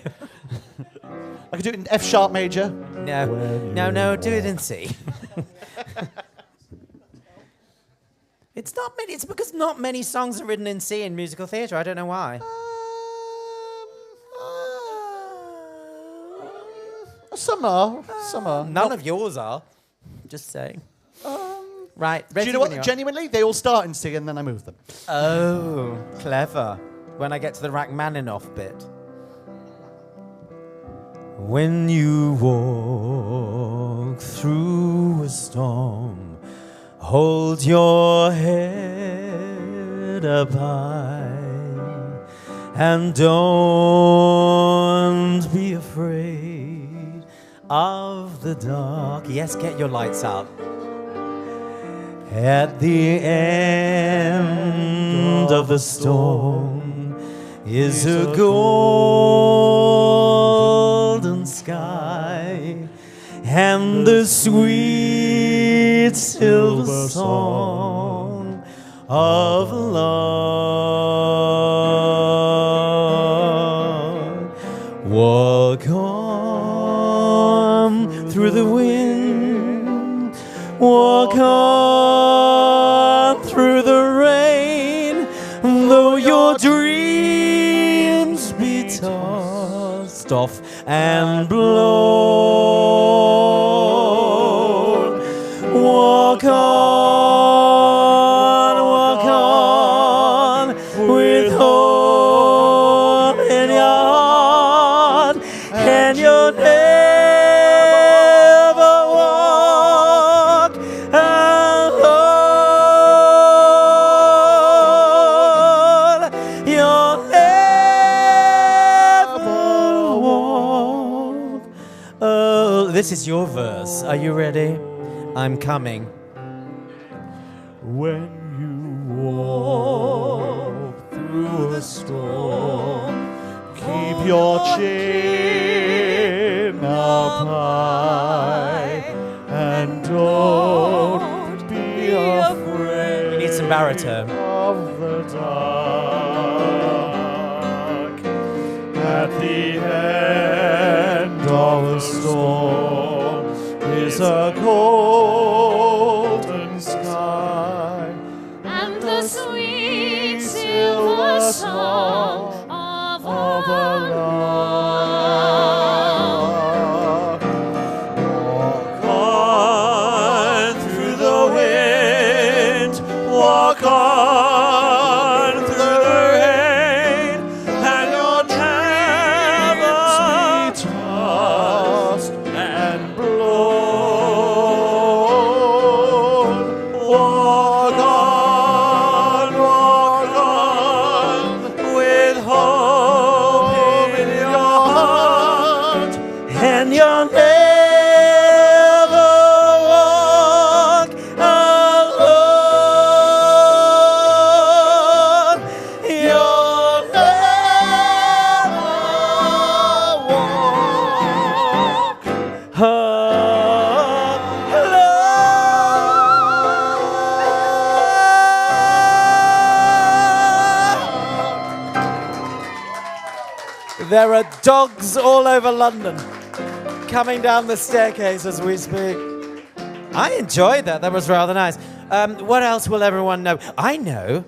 I could do it in F sharp major. No, do it in C. It's not many. It's because not many songs are written in C in musical theatre. I don't know why. Some are. None of yours are. Just saying. Right. Do you know what? Genuinely, they all start in C and then I move them. Oh, clever. When I get to the Rachmaninoff bit. When you walk through a storm, hold your head up high and don't be afraid of the dark. Yes, get your lights up. At the end of the storm is a golden sky and the sweet silver song of love. Walk on through the wind, walk on through the rain, though your dreams be tossed off and blown. Walk on with hope in your heart, and you'll never walk alone. You'll never walk. Oh, this is your verse. Are you ready? I'm coming. When you walk through a storm, keep your chin up high and don't be afraid. You need some baritone. Of the dark. At the end of the storm is a golden sky and the sweet There are dogs all over London coming down the staircase as we speak. I enjoyed that. That was rather nice. What else will everyone know? I know.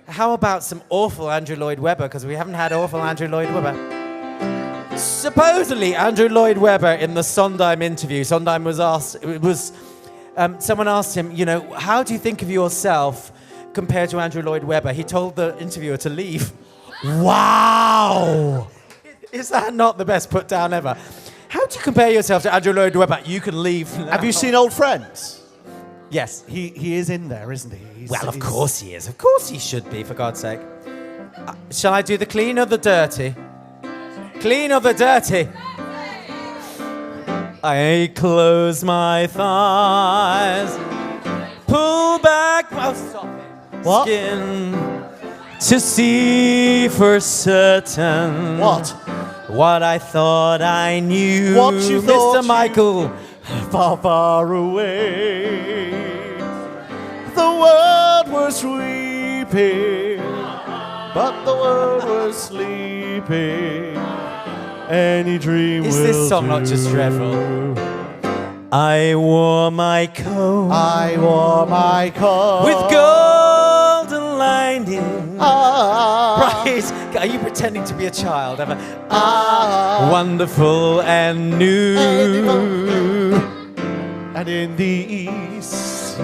How about some awful Andrew Lloyd Webber? Because we haven't had awful Andrew Lloyd Webber. Supposedly, Andrew Lloyd Webber in the Sondheim interview, Sondheim was asked, someone asked him, you know, how do you think of yourself compared to Andrew Lloyd Webber? He told the interviewer to leave. Wow! Is that not the best put down ever? How do you compare yourself to Andrew Lloyd Webber? You can leave now. Have you seen Old Friends? Yes. He is in there, isn't he? Well, of course he is. Of course he should be, for God's sake. Shall I do the clean or the dirty? Clean or the dirty? I close my thighs, pull back my skin to see for certain what I thought I knew. What you thought Mr. Michael, far, far away. The world was weeping, but the world was sleeping. Any dream is will this song not just dreadful? I wore my coat. I wore my coat with golden lining. Right? Are you pretending to be a child? Wonderful and new. And in the east,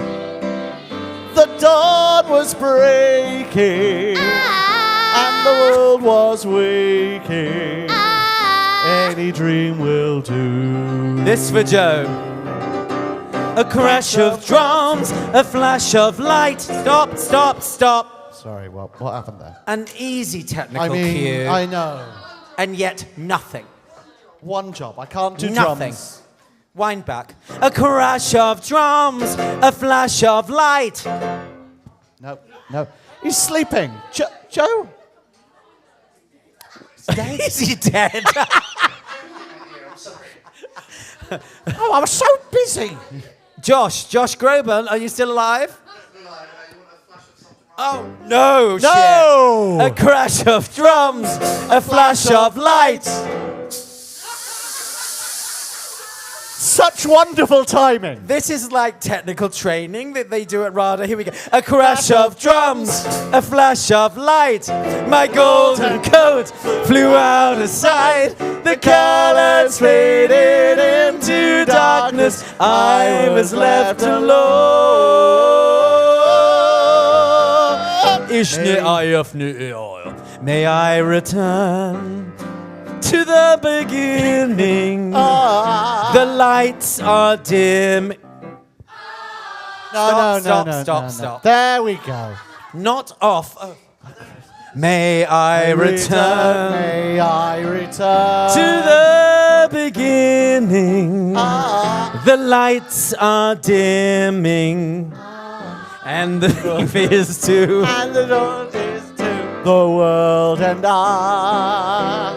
the dawn was breaking, and the world was waking. Any dream will do. This for Joe. A crash of drums, a flash of light. Stop, stop, stop. Sorry, what happened there? An easy technical cue. I know. And yet nothing. One job. I can't do nothing. drums. Wind back. A crash of drums, a flash of light. No. He's sleeping. Joe? Is he dead? Oh, I was so busy. Josh Groban, are you still alive? Oh, no, No! Shit. A crash of drums, a flash of light. Such wonderful timing. This is like technical training that they do at RADA. Here we go. A crash of drums, a flash of light. My golden coat flew out of sight. The colors faded into darkness. I was left alone. May I return to the beginning? The lights are dim. Stop. There we go. Not off. Oh. May I return? May I return to the beginning? The lights are dimming, and the thief is too. And the dawn is too. The world and I,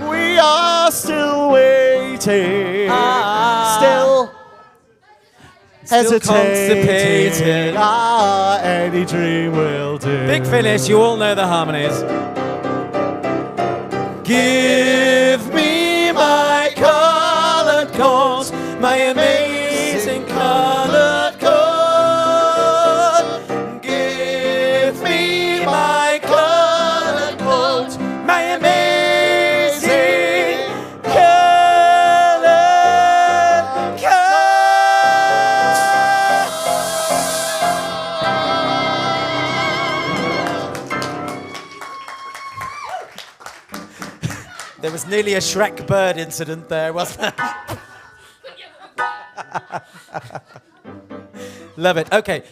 we are still waiting, still hesitating. Any dream will do. Big finish, you all know the harmonies. Give me my colored coat, my amazing colored coat. Give me my colored coat, my amazing colored coat. There was nearly a Shrek bird incident there, wasn't there? Love it. Okay.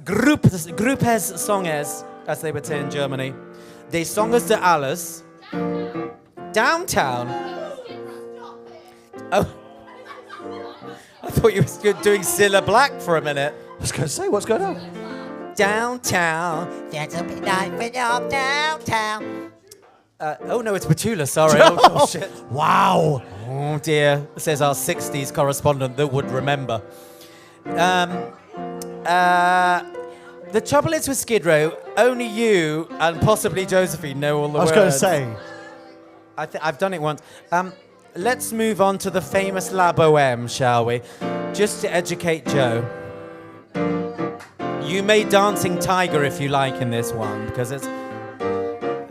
Grupes Songes, as they would say in Germany. De Songes de Alles. Downtown. Oh. I thought you were doing Cilla Black for a minute. I was going to say, what's going on? Downtown. There's a big night for downtown. Oh no, it's Petula, sorry. Oh, shit. Wow. Oh dear, says our 60s correspondent that would remember. The trouble is with Skid Row, only you and possibly Josephine know all the words. I was going to say. I've done it once. Let's move on to the famous La Boheme, shall we? Just to educate Joe. You may Dancing Tiger if you like in this one, because it's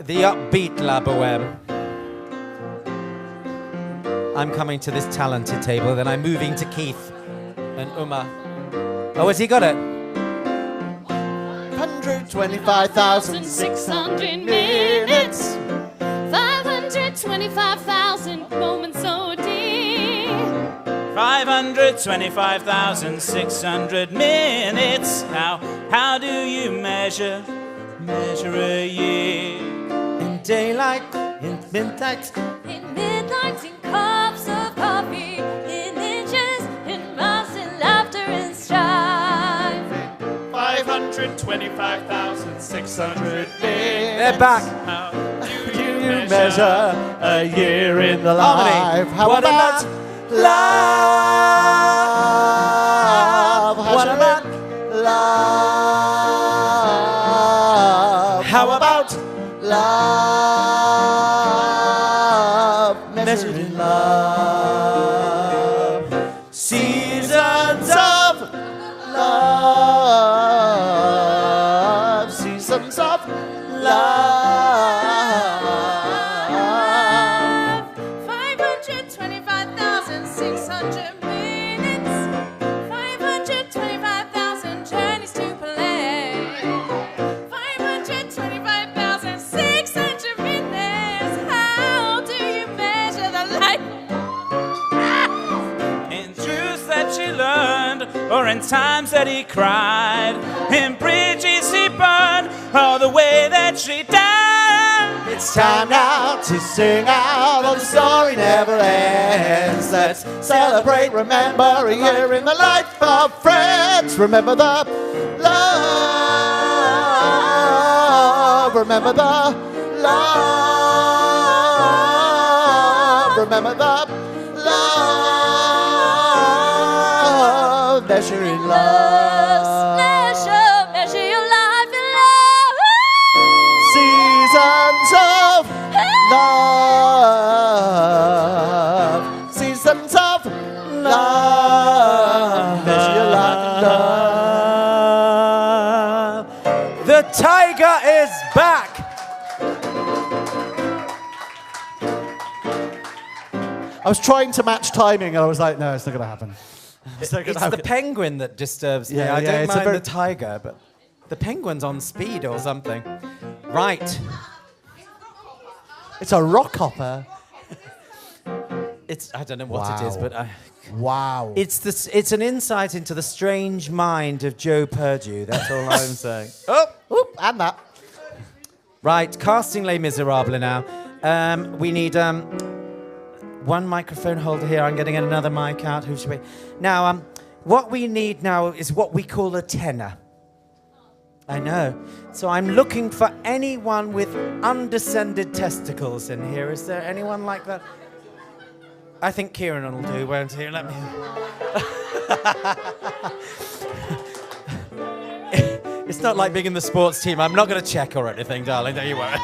the upbeat La Boheme. I'm coming to this talented table, then I'm moving to Keith and Uma. Oh, has he got it? 125,600 minutes. 525,000 moments so dear. 525,600 minutes. How do you measure a year? In daylight, in midnight. In midnight, in cups of coffee, in inches, in miles, in laughter and strife. 525,600 minutes. They're back. How do you measure a year in the life? How about love? What about love? How about love? Measured in love. Seasons of love. Seasons of love. 525,600 minutes. 525,000 journeys to play. 525,600 minutes. How do you measure the life? In truths that she learned, or in times that he cried, in bridges he burned, or the way that she died. It's time now to sing out, or the story never ends. Let's celebrate, remember a year in the life of friends. Remember the love. Remember the love. Remember the love. Measure in love. Measure your life in love. Seasons of love. Seasons of love. Measure your life in love. The tiger is back. I was trying to match timing and I was like, no, it's not going to happen. It's the penguin that disturbs me. Yeah, I yeah, don't it's a mind very- the tiger, but the penguin's on speed or something. Right. It's a rock hopper. I don't know what it is, but wow. It's an insight into the strange mind of Joe Perdue. That's all I'm saying. Oop, and that. Right, casting Les Miserables now. We need one microphone holder here. I'm getting another mic out. Who should we? Now, what we need now is what we call a tenor. I know. So I'm looking for anyone with undescended testicles in here. Is there anyone like that? I think Kieran will do, won't he? Let me... It's not like being in the sports team. I'm not going to check or anything, darling. Don't you worry.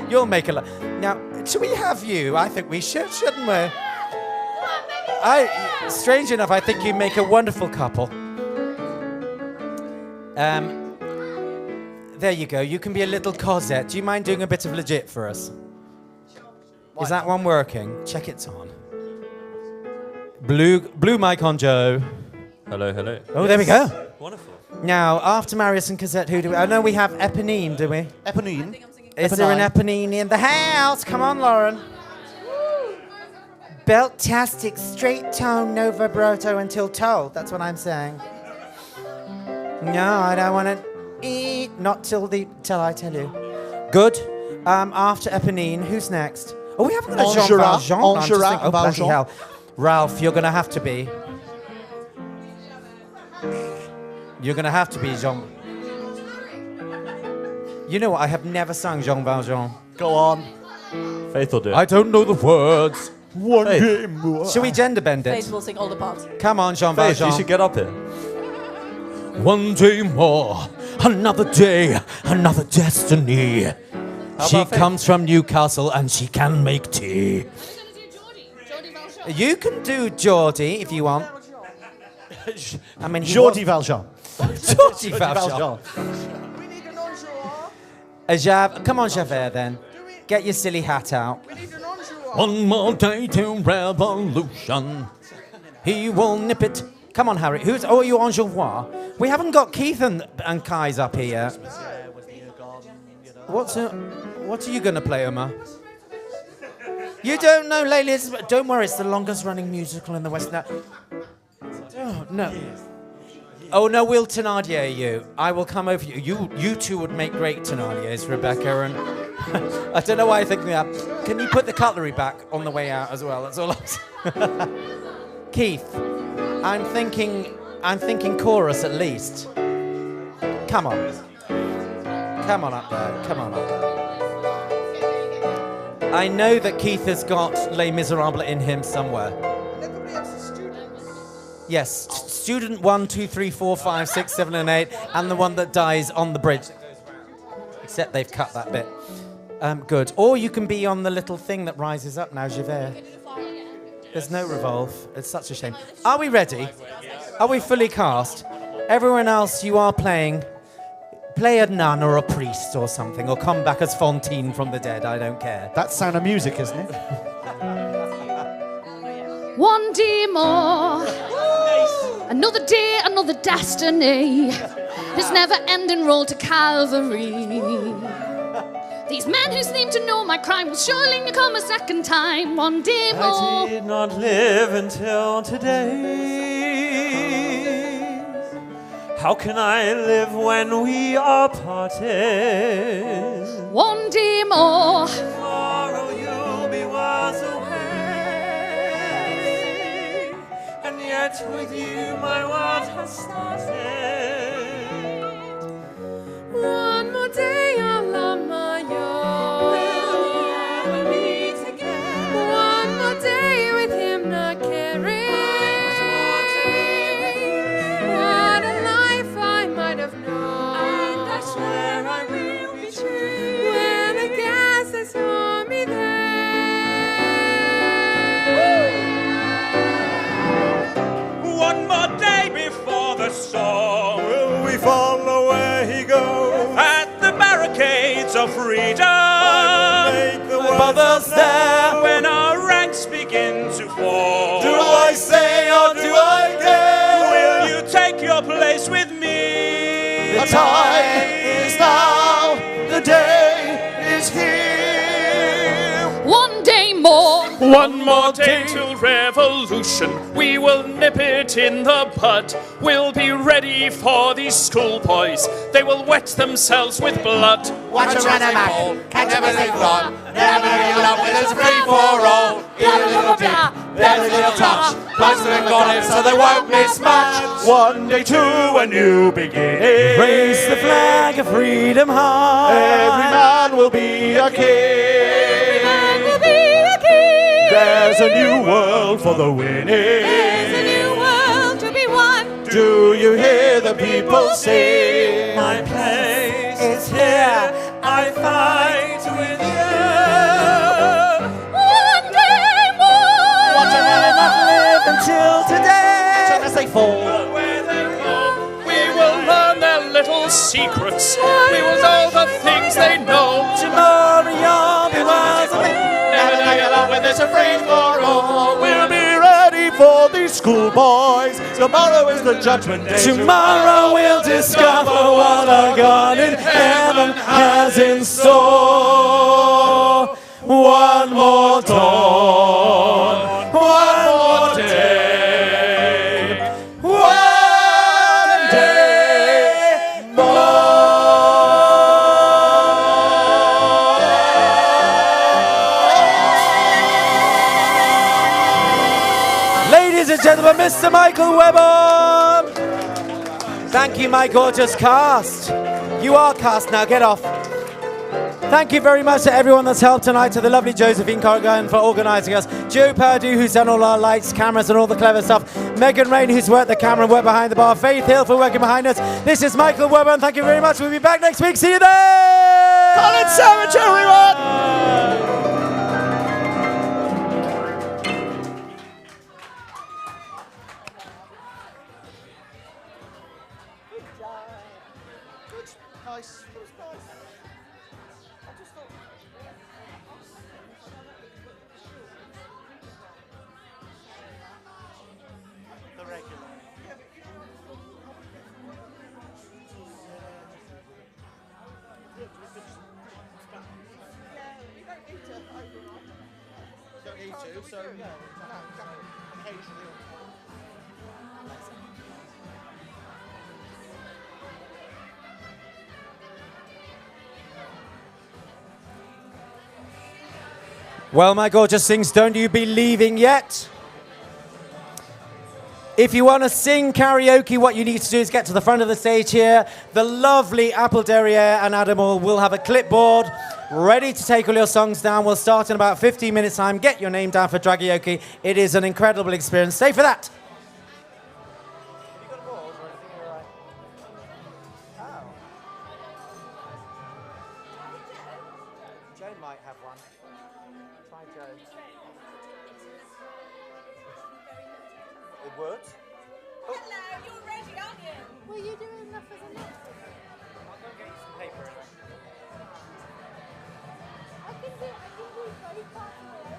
You'll make a lot. Now, should we have you? I think we should, shouldn't we? Strange enough, I think you make a wonderful couple. There you go. You can be a little Cosette. Do you mind doing a bit of legit for us? Is that one working? Check it's on. Blue mic on Joe. Hello, hello. Oh, there we go. Wonderful. Now, after Marius and Cosette, who do we... I know we have Eponine, do we? Eponine. Is there an Eponine in the house? Come on, Lauren. Belt-tastic, straight tone, no vibrato until told. That's what I'm saying. No, I don't want to eat. Not till I tell you. Good. After Eponine, who's next? Oh, we haven't got a Jean Valjean. I'm just thinking, oh, bloody hell. Ralph, you're going to have to be. You're going to have to be Jean. You know what? I have never sung Jean Valjean. Go on. Faith will do it. I don't know the words. One game more. Should we gender bend it? Faith will sing all the parts. Come on, Jean Faith, Valjean. you should get up here. One day more, another day, another destiny. She comes from Newcastle and she can make tea. You can do Geordie if you want. I mean, Geordie Valjean. Geordie Valjean. Come on, Javert, then. Get your silly hat out. One more day to revolution. He will nip it. Come on, Harry. Are you on Jovois? We haven't got Keith and Kai's up here. What are you going to play, Omar? You don't know, ladies. Don't worry, it's the longest running musical in the West. Oh, no. Oh, no, we'll Thénardier you. I will come over you. You two would make great Thénardiers, Rebecca. And I don't know why I think that. Can you put the cutlery back on the way out as well? That's all I'm saying. Keith, I'm thinking chorus at least. Come on. Come on up there. Come on up there. I know that Keith has got Les Miserables in him somewhere. Yes, student 1, 2, 3, 4, 5, 6, 7, and 8, and the one that dies on the bridge. Except they've cut that bit. Good. Or you can be on the little thing that rises up now, Javert. There's no revolve. It's such a shame. Are we ready? Are we fully cast? Everyone else, you are playing. Play a nun or a priest or something, or come back as Fantine from the dead. I don't care. That's Sound of Music, isn't it? One day more, another day, another destiny. This never-ending road to Calvary. These men who seem to know my crime will surely come a second time. One day more. I did not live until today. How can I live when we are parted? One day more. Tomorrow you'll be miles away, and yet with you my world has started. One more day of love, my young. Will we ever meet again? One more day with him, not caring. What a life I might have known. And I swear I will be true. When I guess I saw me there. One more day before the storm. Will we follow where he goes? At the barricades of freedom. Make the world Brothers stop there now. when our ranks begin to fall. Do I say or do I dare? Will you take your place with me? The time is now. The day is here. One day more. One more day till revolution. We will nip it in the bud. We'll be ready for these schoolboys. They will wet themselves with blood. Watch a run amok, catch a mistake run. Never in love with us, free for all. Give a little dip, there's a little touch. Close them got it so they won't miss much. One day to a new beginning. Raise the flag of freedom high. Every man will be a king. Will be a king. There's a new world for the winning. There's a new world to be won. Do you hear the people sing? My place is here. I fight with you. One day more. Watch a man not live until today. As they fall. Where they go, we will learn their little secrets. We will know the things they know. Tomorrow you'll be wise. Never take along with this, a free for all. We'll be ready for these schoolboys. Tomorrow is the judgment day. Tomorrow we'll discover what our God in heaven has in store. One more dawn, one more day, one day more. Ladies and gentlemen, Mr. Michael Webber. Thank you, my gorgeous cast. You are cast now, get off. Thank you very much to everyone that's helped tonight, to the lovely Josephine Corrigan for organising us, Joe Perdue, who's done all our lights, cameras and all the clever stuff, Megan Rain, who's worked the camera and worked behind the bar, Faith Hill for working behind us. This is Michael Webber, and thank you very much. We'll be back next week. See you there! Holland Cemetery, everyone! Nice. It was nice. I just thought. The regular. Yeah, but you don't. Don't need to, so yeah. No, exactly. Occasionally. Well, my gorgeous things, don't you be leaving yet? If you want to sing karaoke, what you need to do is get to the front of the stage here. The lovely Apple Derriere and Adam will have a clipboard ready to take all your songs down. We'll start in about 15 minutes' time. Get your name down for Dragaoke. It is an incredible experience. Stay for that. Joan might have one. Try Joan. It would. Hello, you're ready, aren't you? Were you doing enough as a next? I'll go get you some paper. I can do both parts of my own.